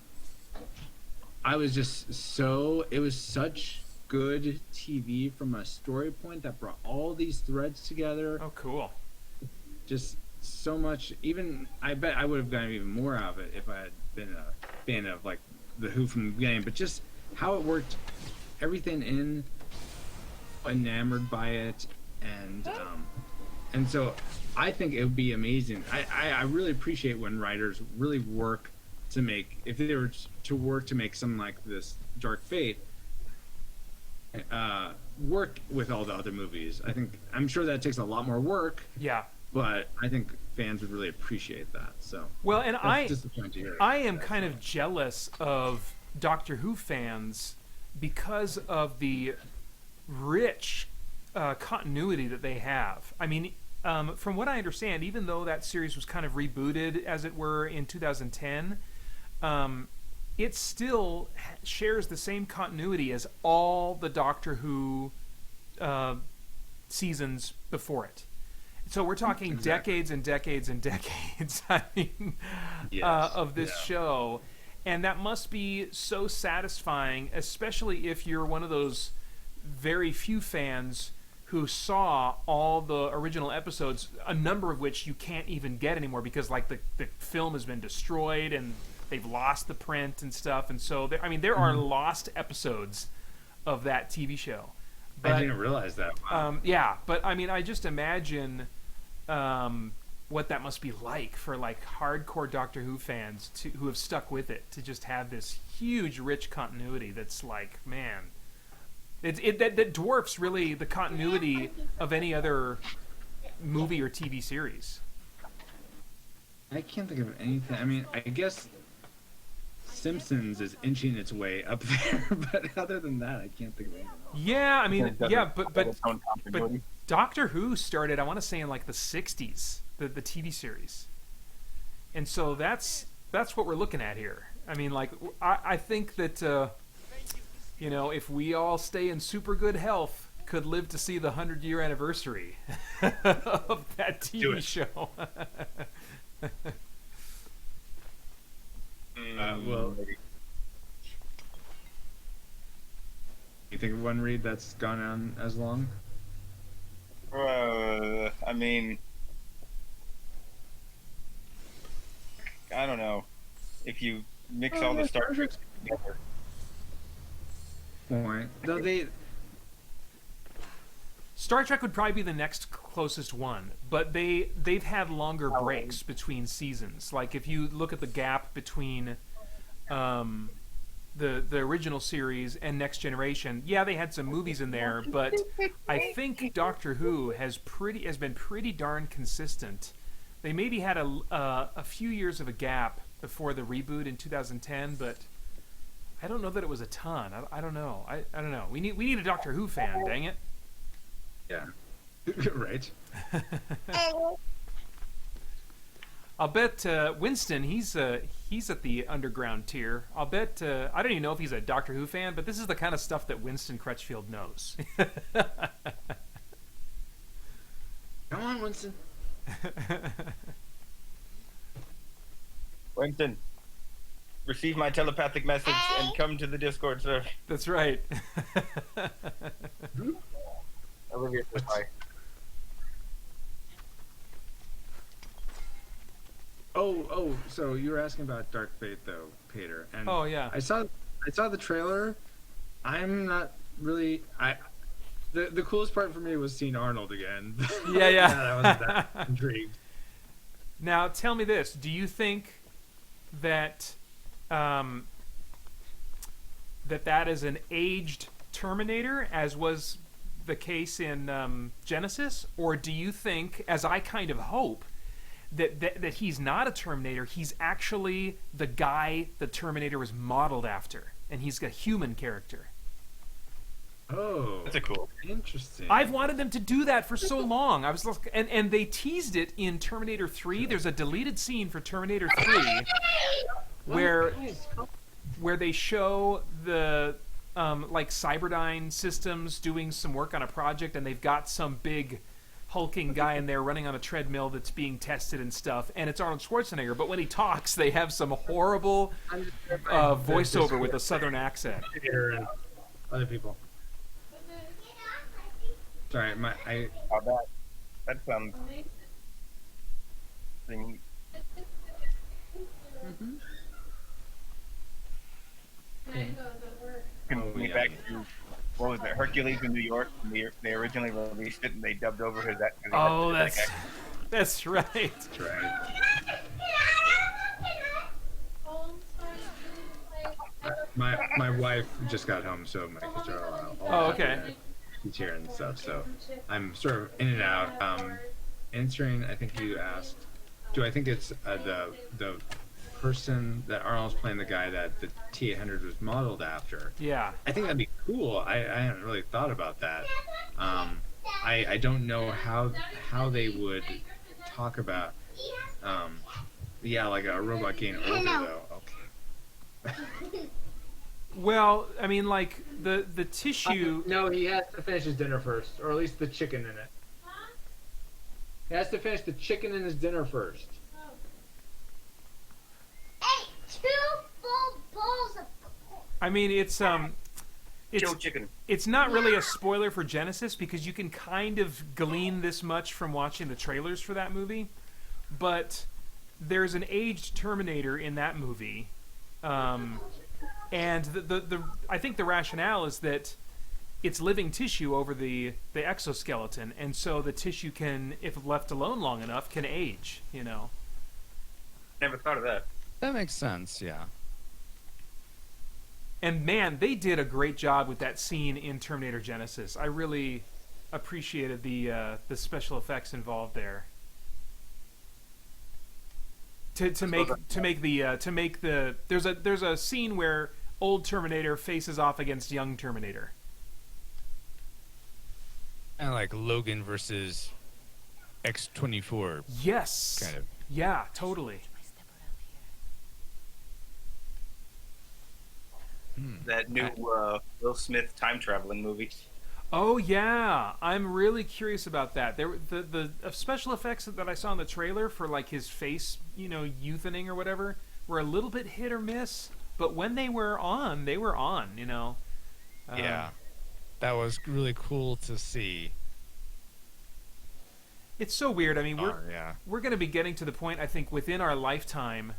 Speaker 3: just so, it was such good TV from a story point that brought all these threads together.
Speaker 1: Oh, cool.
Speaker 3: Just so much. Even I bet I would have gotten even more out of it if I had been a fan of like the Who from the beginning. But just how it worked, everything enamored by it, and so I think it would be amazing. I really appreciate when writers really work to make, if they were to work to make something like this Dark Fate work with all the other movies. I'm sure that takes a lot more work.
Speaker 1: Yeah.
Speaker 3: But I think fans would really appreciate that. So
Speaker 1: well, and I am kind of jealous of Doctor Who fans because of the rich continuity that they have. I mean, from what I understand, even though that series was kind of rebooted, as it were, in 2010, it still shares the same continuity as all the Doctor Who seasons before it. So we're talking decades and decades and decades, I mean, of this show. And that must be so satisfying, especially if you're one of those very few fans who saw all the original episodes, a number of which you can't even get anymore because, like, the film has been destroyed and they've lost the print and stuff. And so, there are lost episodes of that TV show. But,
Speaker 3: I didn't realize that. Wow.
Speaker 1: Yeah, but I mean, I just imagine what that must be like for like hardcore Doctor Who fans who have stuck with it, to just have this huge, rich continuity that's like, man, that dwarfs really the continuity of any other movie or TV series.
Speaker 3: I can't think of anything. I mean, I guess Simpsons is inching its way up there, but other than that, I can't think of anything else.
Speaker 1: Yeah, I mean, yeah, but Doctor Who started, I want to say, in like the 60s, the TV series. And so that's what we're looking at here. I mean, like, I think that, if we all stay in super good health, could live to see the 100-year anniversary of that TV show.
Speaker 3: Well, you think of one read that's gone on as long?
Speaker 2: I mean, I don't know. If you mix all the Star Trek together.
Speaker 3: Point. Though
Speaker 1: Star Trek would probably be the next closest one, but they've had longer breaks between seasons. Like if you look at the gap between the original series and Next Generation, yeah, they had some movies in there, but I think Doctor Who has been pretty darn consistent. They maybe had a few years of a gap before the reboot in 2010, but I don't know that it was a ton. I don't know. I don't know. We need a Doctor Who fan. Dang it.
Speaker 3: Yeah. Right.
Speaker 1: I'll bet Winston, he's at the underground tier. I'll bet I don't even know if he's a Doctor Who fan, but this is the kind of stuff that Winston Crutchfield knows.
Speaker 3: Come on, Winston.
Speaker 2: Winston, receive my telepathic message and come to the Discord server.
Speaker 1: That's right.
Speaker 2: Olivia says hi.
Speaker 3: Oh, so you were asking about Dark Fate though, Peter. And
Speaker 1: Oh yeah.
Speaker 3: I saw the trailer. I'm not really the coolest part for me was seeing Arnold again.
Speaker 1: Yeah.
Speaker 3: I wasn't that intrigued.
Speaker 1: Now tell me this: do you think that that is an aged Terminator, as was the case in Genesis, or do you think, as I kind of hope, that he's not a Terminator, he's actually the guy the Terminator was modeled after, and he's a human character?
Speaker 3: Oh,
Speaker 2: That's a cool.
Speaker 3: interesting.
Speaker 1: I've wanted them to do that for so long. I was and they teased it in Terminator 3. There's a deleted scene for Terminator 3 where they show the like Cyberdyne Systems doing some work on a project, and they've got some big hulking guy in there running on a treadmill that's being tested and stuff, and it's Arnold Schwarzenegger, but when he talks they have some horrible voiceover with a southern accent.
Speaker 3: And other people. Sorry,
Speaker 2: That's thing. Going back to, what was it, Hercules in New York? They originally released it and they dubbed over his.
Speaker 1: Oh, that's right.
Speaker 3: That's right. My wife just got home, so my kids are all
Speaker 1: Okay.
Speaker 3: She's here and stuff, so I'm sort of in and out. Answering, I think you asked, do I think it's the person that Arnold's playing, the guy that the T-800 was modeled after?
Speaker 1: Yeah.
Speaker 3: I think that'd be cool. I hadn't really thought about that. I don't know how they would talk about, like a robot getting older though. Okay.
Speaker 1: Well, I mean, like the tissue.
Speaker 5: No, he has to finish his dinner first, or at least the chicken in it. He has to finish the chicken in his dinner first.
Speaker 4: Hey, 2 full bowls of corn.
Speaker 1: I mean, it's
Speaker 2: Joe Chicken.
Speaker 1: it's not really a spoiler for Genesis because you can kind of glean this much from watching the trailers for that movie, but there's an aged Terminator in that movie. And the I think the rationale is that it's living tissue over the exoskeleton, and so the tissue can, if left alone long enough, can age.
Speaker 2: Never thought of that.
Speaker 6: That makes sense, yeah.
Speaker 1: And man, they did a great job with that scene in Terminator Genesis. I really appreciated the special effects involved there. To make the there's a scene where old Terminator faces off against young Terminator.
Speaker 6: And like Logan versus X-24.
Speaker 1: Yes.
Speaker 6: Kind of.
Speaker 1: Yeah, totally.
Speaker 2: That new Will Smith time traveling movie.
Speaker 1: Oh yeah, I'm really curious about that. The special effects that I saw in the trailer for like his face, youthening or whatever, were a little bit hit or miss. But when they were on, they were on.
Speaker 6: Yeah, that was really cool to see.
Speaker 1: It's so weird. I mean,
Speaker 6: Yeah.
Speaker 1: we're going to be getting to the point, I think, within our lifetime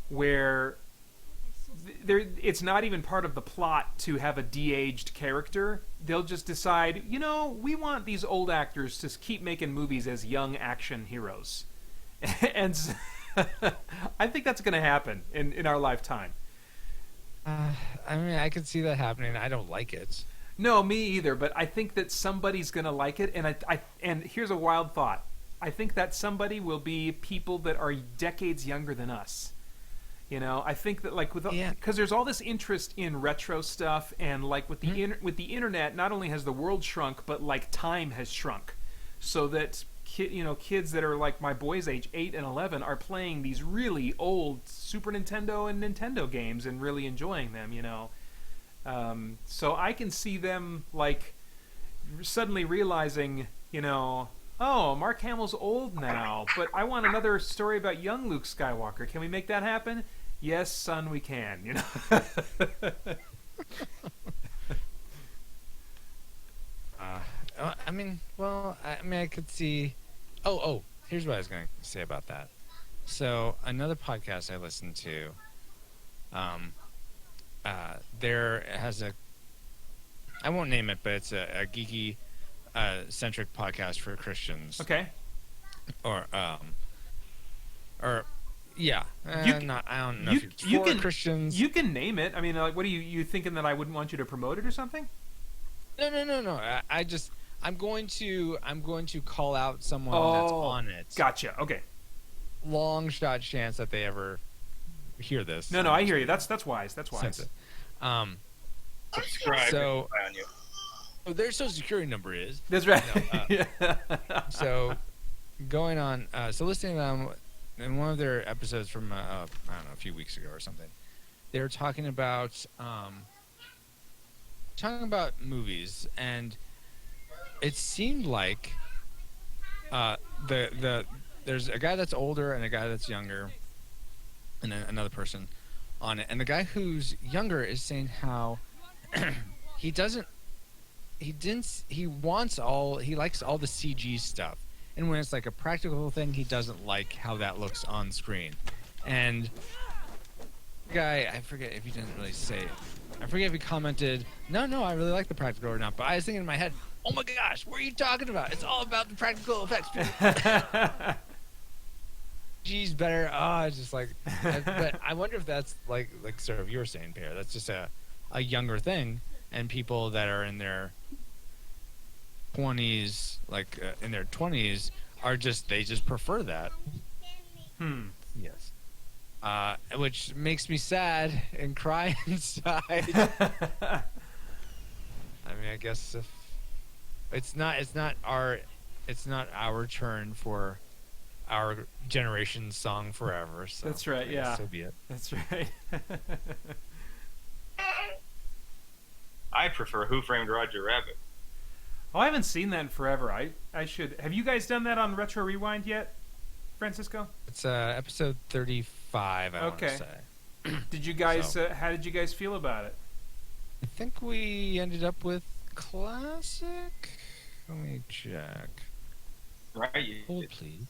Speaker 1: where it's not even part of the plot to have a de-aged character. They'll just decide, we want these old actors to keep making movies as young action heroes. And I think that's going to happen in our lifetime.
Speaker 6: I mean, I could see that happening. I don't like it.
Speaker 1: No, me either, but I think that somebody's going to like it, and here's a wild thought. I think that somebody will be people that are decades younger than us. I think that because there's all this interest in retro stuff, and like with the internet, not only has the world shrunk, but like time has shrunk, so that kids that are like my boys' age, 8 and 11, are playing these really old Super Nintendo and Nintendo games and really enjoying them. So I can see them like suddenly realizing, oh, Mark Hamill's old now, but I want another story about young Luke Skywalker. Can we make that happen? Yes, son, we can.
Speaker 6: I could see. Oh, here's what I was going to say about that. So another podcast I listened to, there has I won't name it, but it's a geeky centric podcast for Christians.
Speaker 1: Okay.
Speaker 6: Or Yeah.
Speaker 1: You-
Speaker 6: Not. I don't know
Speaker 1: you-
Speaker 6: if it's
Speaker 1: you
Speaker 6: for
Speaker 1: can-
Speaker 6: Christians.
Speaker 1: You can name it. I mean, like, what are you thinking that I wouldn't want you to promote it or something?
Speaker 6: No. I just. I'm going to call out someone that's on it.
Speaker 1: Gotcha. Okay.
Speaker 6: Long shot chance that they ever hear this.
Speaker 1: No, I hear you. That's wise. That's
Speaker 6: Sense
Speaker 1: wise.
Speaker 6: it.
Speaker 2: Subscribe.
Speaker 6: So-
Speaker 2: and spy on you.
Speaker 6: Their social security number is.
Speaker 1: That's right.
Speaker 6: No, So, going on, so listening to them in one of their episodes from I don't know, a few weeks ago or something, they were talking about movies, and it seemed like there's a guy that's older and a guy that's younger, and then another person on it, and the guy who's younger is saying how he likes all the CG stuff, and when it's like a practical thing, he doesn't like how that looks on screen. And the guy, I forget if he didn't really say it. I forget if he commented, no, I really like the practical or not, but I was thinking in my head, oh my gosh, what are you talking about? It's all about the practical effects. G's better. Oh, it's just like, but I wonder if that's like sort of you're saying, Pear. That's just a younger thing, and people that are in their 20s, in their 20s, they just prefer that. Yes. Which makes me sad and cry inside. I mean, I guess if it's not our turn for our generation's song forever. So
Speaker 1: That's right.
Speaker 6: I guess
Speaker 1: Yeah.
Speaker 6: So be it.
Speaker 1: That's right.
Speaker 2: I prefer Who Framed Roger Rabbit.
Speaker 1: Oh, I haven't seen that in forever. I should. Have you guys done that on Retro Rewind yet, Francisco?
Speaker 6: It's episode 35. I want to
Speaker 1: Okay.
Speaker 6: say.
Speaker 1: Did you guys?
Speaker 6: So-
Speaker 1: How did you guys feel about it?
Speaker 6: I think we ended up with classic. Let me check.
Speaker 2: Right, you
Speaker 6: Hold,
Speaker 2: did.
Speaker 6: please.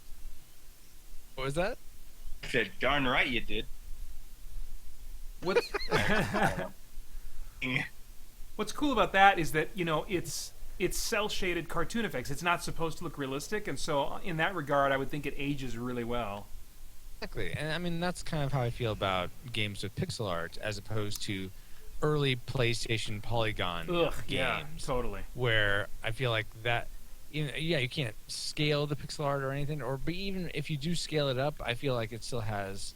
Speaker 6: What was that?
Speaker 2: I said, darn right you did.
Speaker 1: What's What's cool about that is that it's cell shaded cartoon effects. It's not supposed to look realistic, and so in that regard, I would think it ages really well.
Speaker 6: Exactly, and I mean that's kind of how I feel about games with pixel art, as opposed to early PlayStation polygon
Speaker 1: Ugh,
Speaker 6: games,
Speaker 1: yeah, totally.
Speaker 6: where I feel like that. You can't scale the pixel art or anything, but even if you do scale it up, I feel like it still has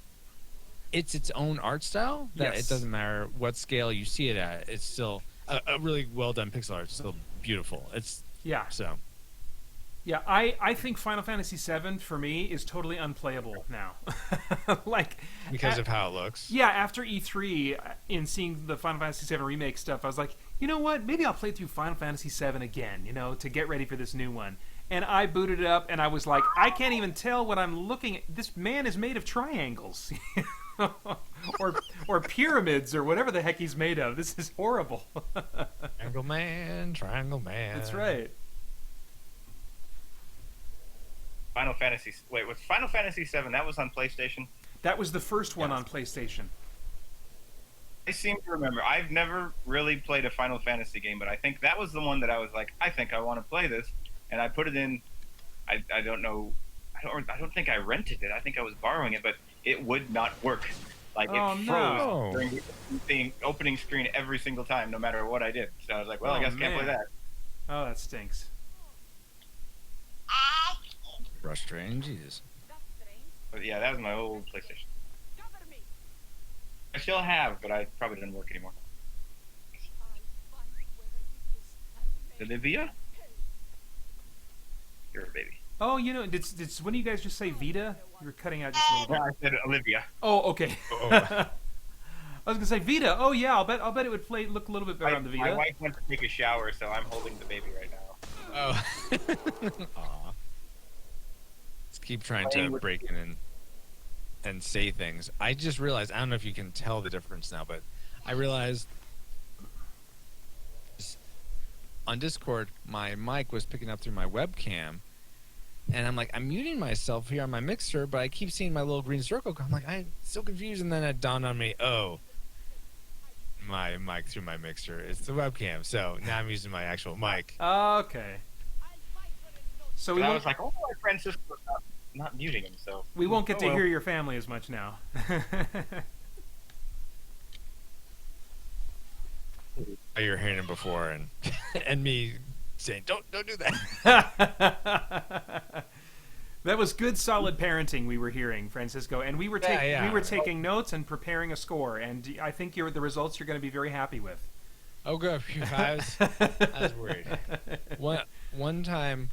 Speaker 6: its own art style. That
Speaker 1: Yes.
Speaker 6: It doesn't matter what scale you see it at. It's still a really well done pixel art. It's still beautiful. It's
Speaker 1: Yeah,
Speaker 6: so.
Speaker 1: yeah. I think Final Fantasy VII for me is totally unplayable now.
Speaker 6: Because of how it looks.
Speaker 1: Yeah, after E3, in seeing the Final Fantasy VII remake stuff, I was like, you know what? Maybe I'll play through Final Fantasy VII again, to get ready for this new one. And I booted it up, and I was like, I can't even tell what I'm looking at. This man is made of triangles. or pyramids, or whatever the heck he's made of. This is horrible.
Speaker 6: Triangle Man.
Speaker 1: That's right.
Speaker 2: Final Fantasy. Wait, was Final Fantasy VII? That was on PlayStation.
Speaker 1: That was the first one
Speaker 2: Yes.
Speaker 1: on PlayStation.
Speaker 2: I seem to remember. I've never really played a Final Fantasy game, but I think that was the one that I was like, I think I want to play this, and I put it in. I don't know. I don't think I rented it. I think I was borrowing it, but it would not work. Like
Speaker 1: Oh,
Speaker 2: it froze
Speaker 1: no.
Speaker 2: during the opening screen every single time, no matter what I did. So I was like, well,
Speaker 1: Oh,
Speaker 2: I guess I can't play
Speaker 1: man.
Speaker 2: that.
Speaker 1: Oh, that stinks.
Speaker 6: Frustrating, Jesus.
Speaker 2: But yeah, that was my old PlayStation. I still have, but I probably doesn't work anymore. Olivia? You're a baby.
Speaker 1: Oh, did when you guys just say Vita? You were cutting out just a little
Speaker 2: No,
Speaker 1: bit.
Speaker 2: I said Olivia.
Speaker 1: Oh, okay.
Speaker 6: Oh.
Speaker 1: I was gonna say Vita. Oh yeah, I'll bet it would look a little bit better on the
Speaker 2: My
Speaker 1: Vita.
Speaker 2: wife went to take a shower, so I'm holding the baby right now.
Speaker 6: Oh. Aw. Just keep trying to
Speaker 2: Playing with-
Speaker 6: break in and say things. I just realized, I don't know if you can tell the difference now, but I realized on Discord, my mic was picking up through my webcam, and I'm like, I'm muting myself here on my mixer, but I keep seeing my little green circle. I'm like, I'm so confused, and then it dawned on me, oh, my mic through my mixer. It's the webcam, so now I'm using my actual mic.
Speaker 1: Okay. So we
Speaker 2: But I
Speaker 1: won't.
Speaker 2: was like, oh, my Francisco. not muting him. So
Speaker 1: We won't get
Speaker 2: Oh,
Speaker 1: to
Speaker 2: well.
Speaker 1: hear your family as much now.
Speaker 6: You're hearing him before, and and me saying, "Don't do that."
Speaker 1: That was good, solid parenting we were hearing, Francisco, and we were
Speaker 6: Yeah.
Speaker 1: we were taking notes and preparing a score, and I think the results you're going to be very happy with.
Speaker 6: Oh, good. Phew, I was worried. One time,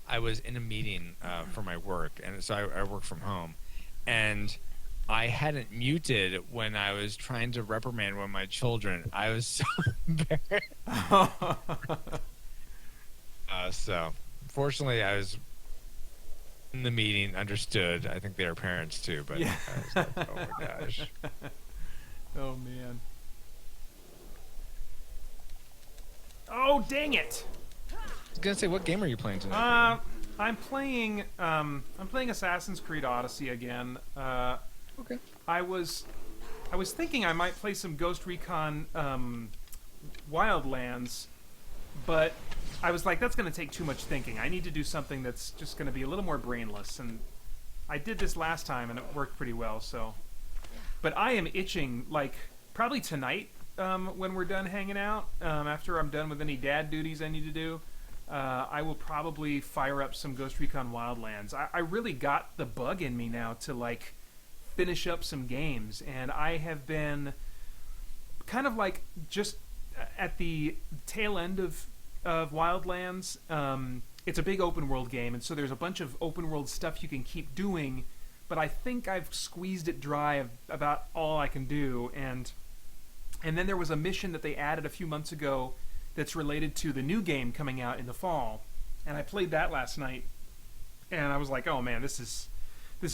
Speaker 6: I was in a meeting for my work, and so I work from home, and I hadn't muted when I was trying to reprimand one of my children. I was so embarrassed. So, fortunately, I was in the meeting, understood. I think they were parents too, but
Speaker 1: Yeah.
Speaker 6: I was like, oh my gosh.
Speaker 1: Oh man. Oh dang it!
Speaker 6: I was gonna say, what game are you playing tonight?
Speaker 1: I'm playing Assassin's Creed Odyssey again.
Speaker 6: Okay.
Speaker 1: I was thinking I might play some Ghost Recon Wildlands, but I was like, that's going to take too much thinking. I need to do something that's just going to be a little more brainless, and I did this last time and it worked pretty well. So, but I am itching, like probably tonight when we're done hanging out. After I'm done with any dad duties I need to do, I will probably fire up some Ghost Recon Wildlands. I really got the bug in me now to like finish up some games, and I have been kind of like just at the tail end of Wildlands. It's a big open world game, and so there's a bunch of open world stuff you can keep doing, but I think I've squeezed it dry of about all I can do. And then there was a mission that they added a few months ago that's related to the new game coming out in the fall, and I played that last night, and I was like, oh man, this is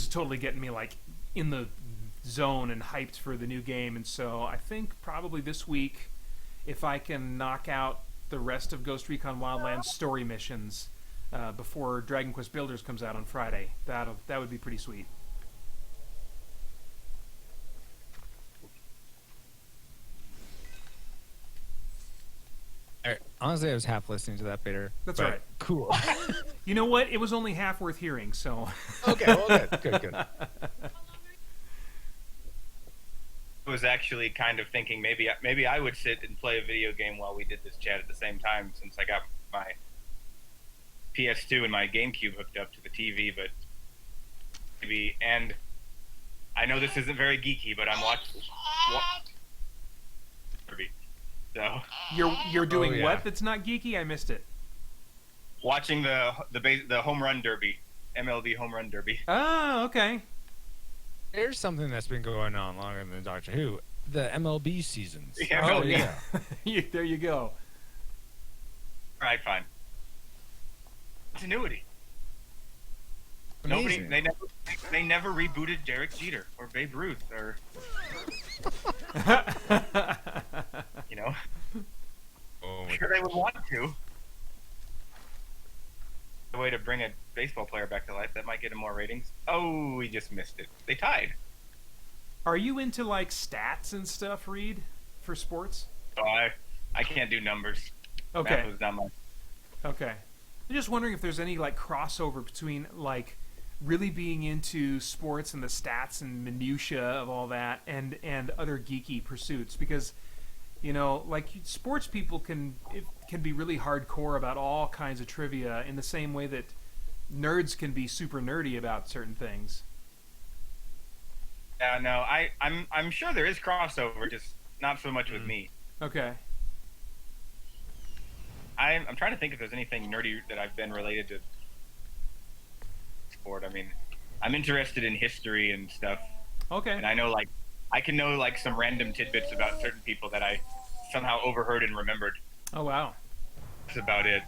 Speaker 1: totally getting me like in the zone and hyped for the new game. And so I think probably this week, if I can knock out the rest of Ghost Recon Wildlands story missions before Dragon Quest Builders comes out on Friday, that would be pretty sweet.
Speaker 6: Honestly, I was half listening to that, Peter.
Speaker 1: That's
Speaker 6: but
Speaker 1: all right.
Speaker 6: Cool.
Speaker 1: You know what? It was only half worth hearing, so.
Speaker 6: Okay, well, good.
Speaker 2: I was actually kind of thinking maybe I would sit and play a video game while we did this chat at the same time, since I got my PS2 and my GameCube hooked up to the TV. But maybe, and I know this isn't very geeky, but I'm watching. So
Speaker 1: You're doing
Speaker 6: yeah.
Speaker 1: what that's not geeky? I missed it.
Speaker 2: watching the home run derby, MLB home run derby.
Speaker 1: Oh, okay.
Speaker 6: There's something that's been going on longer than Doctor Who. The MLB seasons.
Speaker 2: Yeah,
Speaker 1: Oh,
Speaker 2: MLB.
Speaker 1: yeah. There you go.
Speaker 2: All right, fine. Continuity. Nobody,
Speaker 6: Amazing.
Speaker 2: they never rebooted Derek Jeter or Babe Ruth or you know.
Speaker 6: Oh
Speaker 2: I'm
Speaker 6: my
Speaker 2: sure they would want to. A way to bring a baseball player back to life that might get him more ratings. Oh, we just missed it. They tied.
Speaker 1: Are you into like stats and stuff, Reed, for sports?
Speaker 2: So I can't do numbers.
Speaker 1: Okay.
Speaker 2: Math was not my.
Speaker 1: Okay. I'm just wondering if there's any like crossover between like really being into sports and the stats and minutia of all that and other geeky pursuits, because you know, like sports people can be really hardcore about all kinds of trivia in the same way that nerds can be super nerdy about certain things.
Speaker 2: Yeah, no, I'm sure there is crossover, just not so much with me.
Speaker 1: Okay.
Speaker 2: I'm trying to think if there's anything nerdy that I've been related to sport. I mean, I'm interested in history and stuff,
Speaker 1: Okay.
Speaker 2: and I know like I can know like some random tidbits about certain people that I somehow overheard and remembered.
Speaker 1: Oh wow.
Speaker 2: That's about it.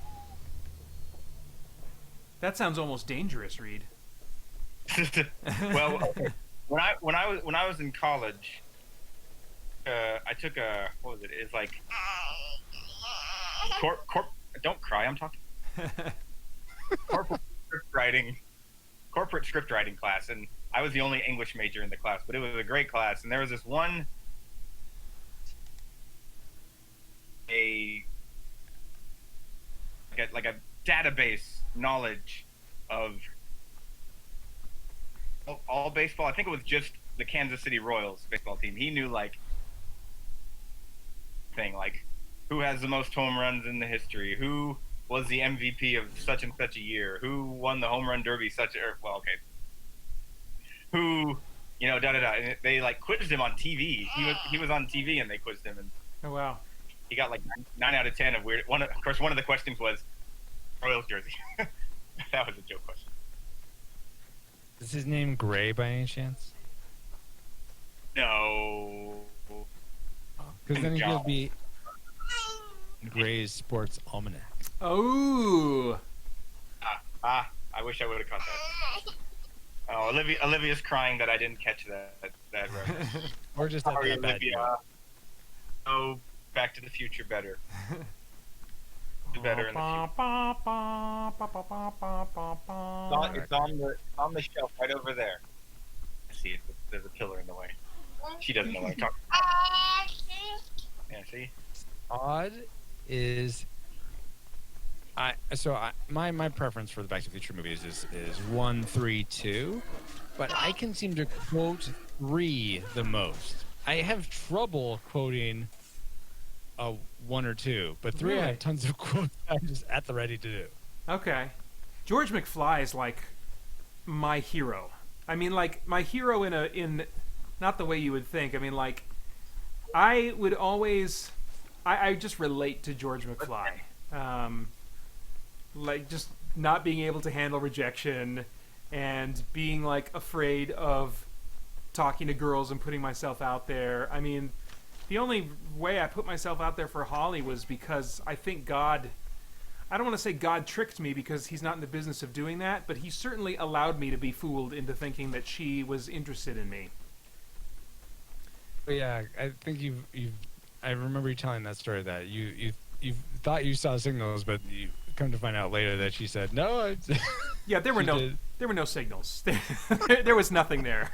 Speaker 1: That sounds almost dangerous, Reed.
Speaker 2: Well, okay. when I was in college, I took a what was it? It's like don't cry. I'm talking corporate script writing class, and I was the only English major in the class, but it was a great class. And there was this one like a database knowledge of all baseball. I think it was just the Kansas City Royals baseball team. He knew like who has the most home runs in the history, who was the MVP of such and such a year, who won the home run derby who da da da. And they like quizzed him on TV. He was on TV and they quizzed him, and
Speaker 1: Oh wow.
Speaker 2: he got like 9 out of 10 of weird. Of course, one of the questions was Royals jersey. That was a joke question.
Speaker 6: Is his name Gray by any chance?
Speaker 2: No.
Speaker 6: Because then he could be Gray's Sports Almanac.
Speaker 1: Oh.
Speaker 2: I wish I would have caught that. Oh, Olivia's crying that I didn't catch that reference.
Speaker 6: Or just that
Speaker 2: Sorry,
Speaker 6: bad
Speaker 2: Olivia.
Speaker 6: joke.
Speaker 2: Oh, Back to the Future better. Better in the future. It's on the shelf right over there. I see it. There's a pillar in the way. She doesn't know what I'm talking about. Yeah, see?
Speaker 6: Odd is my preference for the Back to the Future movies is 1, 3, 2, but I can seem to quote 3 the most. I have trouble quoting 1 or 2, but 3 I
Speaker 1: Really?
Speaker 6: have tons of quotes I'm just at the ready to do.
Speaker 1: Okay. George McFly is like my hero. I mean, like my hero in not the way you would think. I mean, like I would always I just relate to George McFly. Like just not being able to handle rejection and being like afraid of talking to girls and putting myself out there. I mean, the only way I put myself out there for Holly was because I think God, I don't want to say God tricked me because he's not in the business of doing that, but he certainly allowed me to be fooled into thinking that she was interested in me.
Speaker 6: But yeah, I think I remember you telling that story that you thought you saw signals, but you come to find out later that she said no.
Speaker 1: Yeah, there were no signals. There was nothing there.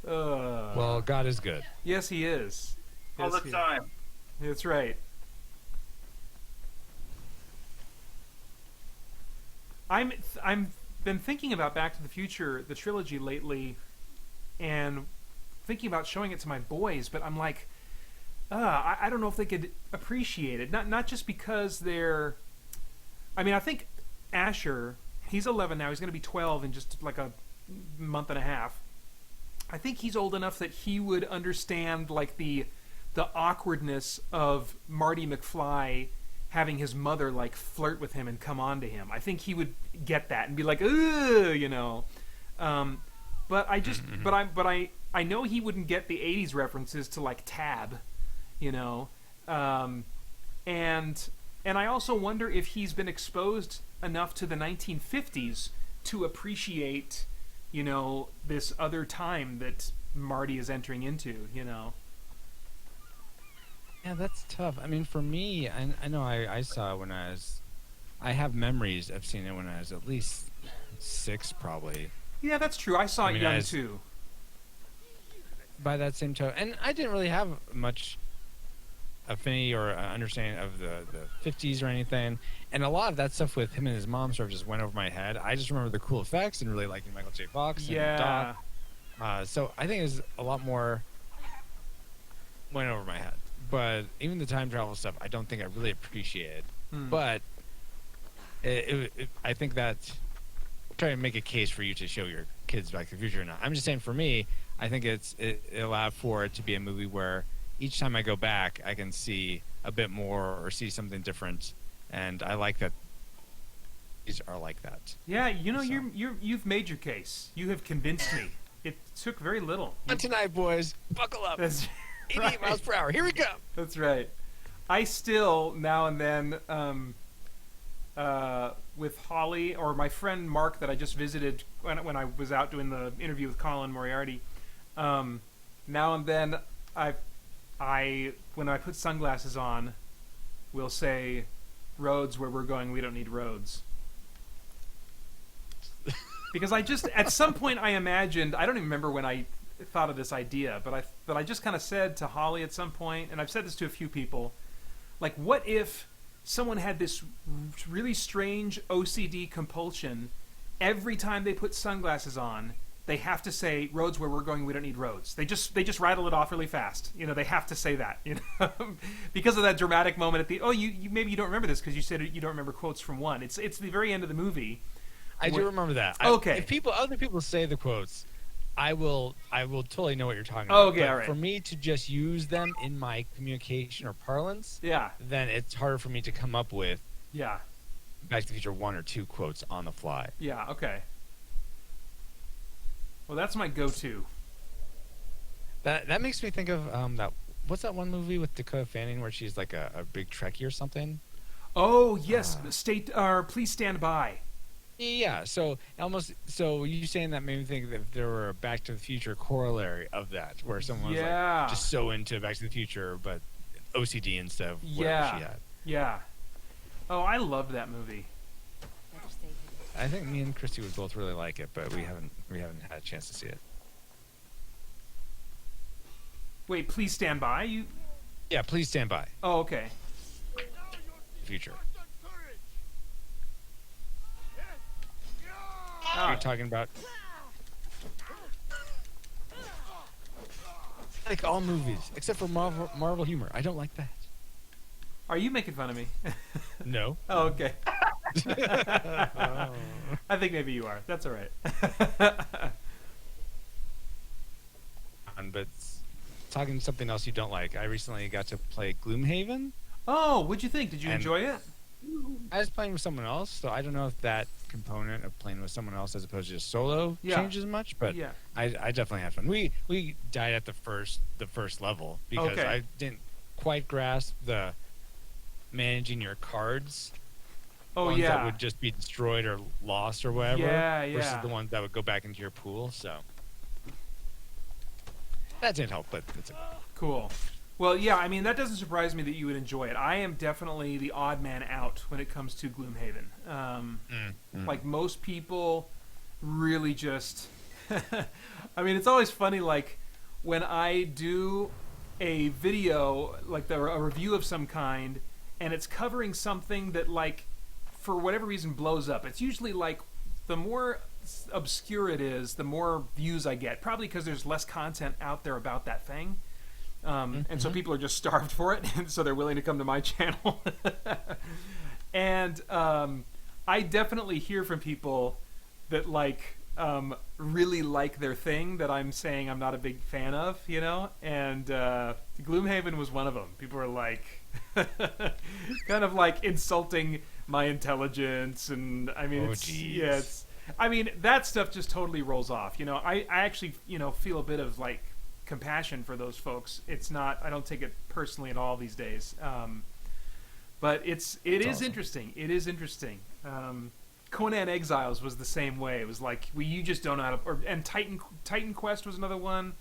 Speaker 6: Well, God is good.
Speaker 1: Yes, he is.
Speaker 2: All
Speaker 1: Yes,
Speaker 2: the
Speaker 1: he-
Speaker 2: time.
Speaker 1: That's right. I'm been thinking about Back to the Future, the trilogy lately, and thinking about showing it to my boys. But I'm like, I don't know if they could appreciate it. Not just because they're. I mean, I think Asher, he's 11 now. He's going to be 12 in just like a month and a half. I think he's old enough that he would understand like the awkwardness of Marty McFly having his mother like flirt with him and come on to him. I think he would get that and be like, ugh, you know. But I just, but I know he wouldn't get the '80s references to like Tab, you know. And I also wonder if he's been exposed enough to the 1950s to appreciate, you know, this other time that Marty is entering into, you know.
Speaker 6: Yeah, that's tough. I mean, for me, I know I saw it when I have memories of seeing it when I was at least 6, probably.
Speaker 1: Yeah, that's true. I saw
Speaker 6: I
Speaker 1: it
Speaker 6: mean,
Speaker 1: young too.
Speaker 6: By that same token, and I didn't really have much affinity or understanding of the 50s or anything, and a lot of that stuff with him and his mom sort of just went over my head. I just remember the cool effects and really liking Michael J. Fox and
Speaker 1: Yeah.
Speaker 6: Doc. So I think it's a lot more went over my head. But even the time travel stuff, I don't think I really appreciated. But I think that trying to make a case for you to show your kids Back to the Future or not. I'm just saying, for me, I think it allowed for it to be a movie where each time I go back, I can see a bit more or see something different, and I like that these are like that.
Speaker 1: Yeah, you know,
Speaker 6: So-
Speaker 1: you've made your case. You have convinced me. It took very little.
Speaker 6: But tonight, boys, buckle up.
Speaker 1: That's
Speaker 6: 88
Speaker 1: right.
Speaker 6: miles per hour. Here we go.
Speaker 1: That's right. I still now and then with Holly or my friend Mark that I just visited when I was out doing the interview with Colin Moriarty. Now and then I when I put sunglasses on, we'll say, "Roads where we're going, we don't need roads." Because I just at some point I imagined, I don't even remember when I thought of this idea, but I just kind of said to Holly at some point, and I've said this to a few people, like, what if someone had this really strange OCD compulsion every time they put sunglasses on, they have to say, "Roads where we're going, we don't need roads." They just rattle it off really fast. They have to say that, because of that dramatic moment at the. Oh, you maybe you don't remember this because you said you don't remember quotes from one. It's the very end of the movie.
Speaker 6: I do remember that.
Speaker 1: Okay.
Speaker 6: If other people say the quotes, I will totally know what you're talking about.
Speaker 1: Oh, okay,
Speaker 6: but
Speaker 1: all right.
Speaker 6: For me to just use them in my communication or parlance, then it's harder for me to come up with Back to the Future 1 or 2 quotes on the fly.
Speaker 1: Yeah, okay. Well, that's my go-to.
Speaker 6: That makes me think of that. What's that one movie with Dakota Fanning where she's like a big Trekkie or something?
Speaker 1: Oh yes, please stand by.
Speaker 6: Yeah, so you saying that made me think that there were a Back to the Future corollary of that, where someone was like just so into Back to the Future, but OCD instead of whatever she had.
Speaker 1: Yeah. Oh, I loved that movie.
Speaker 6: I think me and Christy would both really like it, but we haven't had a chance to see it.
Speaker 1: Wait, please stand by. You?
Speaker 6: Yeah, please stand by.
Speaker 1: Oh, okay.
Speaker 6: Future.
Speaker 1: Ah.
Speaker 6: You're talking about like all movies except for Marvel humor. I don't like that.
Speaker 1: Are you making fun of me?
Speaker 6: No.
Speaker 1: Oh, okay. I think maybe you are. That's all right.
Speaker 6: But talking something else you don't like, I recently got to play Gloomhaven.
Speaker 1: Oh, what'd you think? Did you enjoy it?
Speaker 6: I was playing with someone else, so I don't know if that component of playing with someone else as opposed to just solo changes much. But I definitely had fun. We died at the first level because I didn't quite grasp the managing your cards. Ones that would just be destroyed or lost or whatever. Versus the ones that would go back into your pool. So that didn't help, but it's okay.
Speaker 1: Cool. Well, yeah, I mean, that doesn't surprise me that you would enjoy it. I am definitely the odd man out when it comes to Gloomhaven. Like, most people really just... I mean, it's always funny, like, when I do a video, like a review of some kind, and it's covering something that, like, for whatever reason blows up. It's usually, like, the more obscure it is, the more views I get. Probably because there's less content out there about that thing. And so people are just starved for it, and so they're willing to come to my channel. And I definitely hear from people that really like their thing that I'm saying I'm not a big fan of, and Gloomhaven was one of them. People are like kind of like insulting my intelligence, and I mean I mean, that stuff just totally rolls off. I actually feel a bit of like compassion for those folks. It's not, I don't take it personally at all these days. But it is awesome. Interesting. It is interesting. Conan Exiles was the same way. It was like, you just don't know how to, and Titan Quest was another one.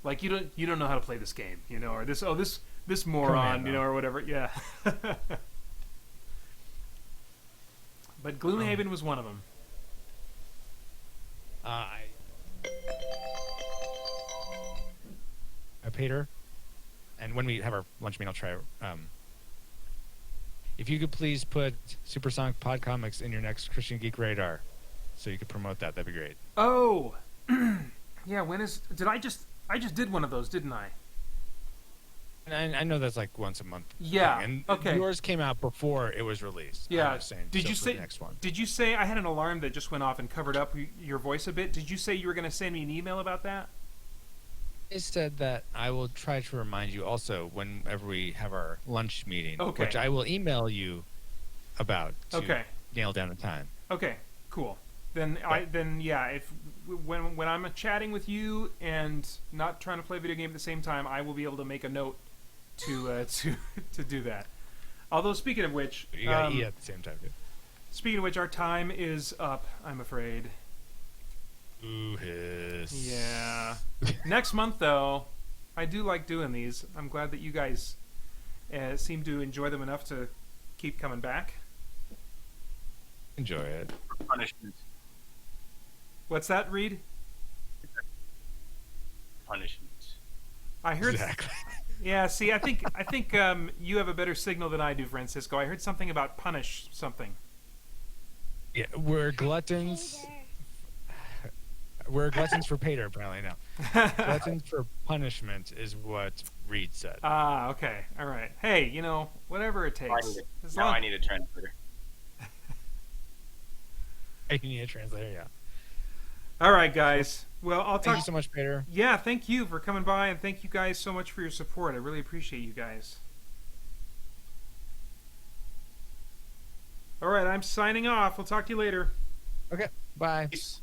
Speaker 1: Like, you don't know how to play this game, or this moron, Conan, or whatever. Yeah. But Gloomhaven was one of them.
Speaker 6: I paid her, and when we have our lunch meeting, I'll try. If you could please put Supersonic Pod Comics in your next Christian Geek radar, so you could promote that, that'd be great.
Speaker 1: Oh, yeah. I just did one of those, didn't I?
Speaker 6: And I know that's like once a month.
Speaker 1: Yeah.
Speaker 6: Thing. And
Speaker 1: okay.
Speaker 6: Yours came out before it was released.
Speaker 1: Yeah.
Speaker 6: Did you say the next one?
Speaker 1: Did you say I had an alarm that just went off and covered up your voice a bit? Did you say you were going to send me an email about that?
Speaker 6: I said that I will try to remind you also whenever we have our lunch meeting, which I will email you about to nail down the time.
Speaker 1: Okay, cool. Then if when I'm chatting with you and not trying to play a video game at the same time, I will be able to make a note to do that. Although, speaking of which,
Speaker 6: you gotta eat at the same time, too.
Speaker 1: Speaking of which, our time is up, I'm afraid.
Speaker 6: Ooh, hiss.
Speaker 1: Yeah. Next month, though, I do like doing these. I'm glad that you guys seem to enjoy them enough to keep coming back.
Speaker 6: Enjoy it.
Speaker 2: Punishment.
Speaker 1: What's that, Reed?
Speaker 2: Punishment.
Speaker 1: I heard.
Speaker 6: Exactly.
Speaker 1: Yeah. See, I think you have a better signal than I do, Francisco. I heard something about punish something.
Speaker 6: Yeah, we're gluttons. We're gluttons for Pater, apparently now. Gluttons for punishment is what Reed said.
Speaker 1: Ah, okay. All right. Hey, you know, whatever it takes. As
Speaker 2: Now
Speaker 1: long-
Speaker 2: I need a translator.
Speaker 6: You need a translator, yeah.
Speaker 1: All right, guys. Well, I'll
Speaker 6: Thank
Speaker 1: talk.
Speaker 6: you so much, Pater.
Speaker 1: Yeah, thank you for coming by, and thank you guys so much for your support. I really appreciate you guys. All right, I'm signing off. We'll talk to you later.
Speaker 6: Okay, bye.
Speaker 1: Peace.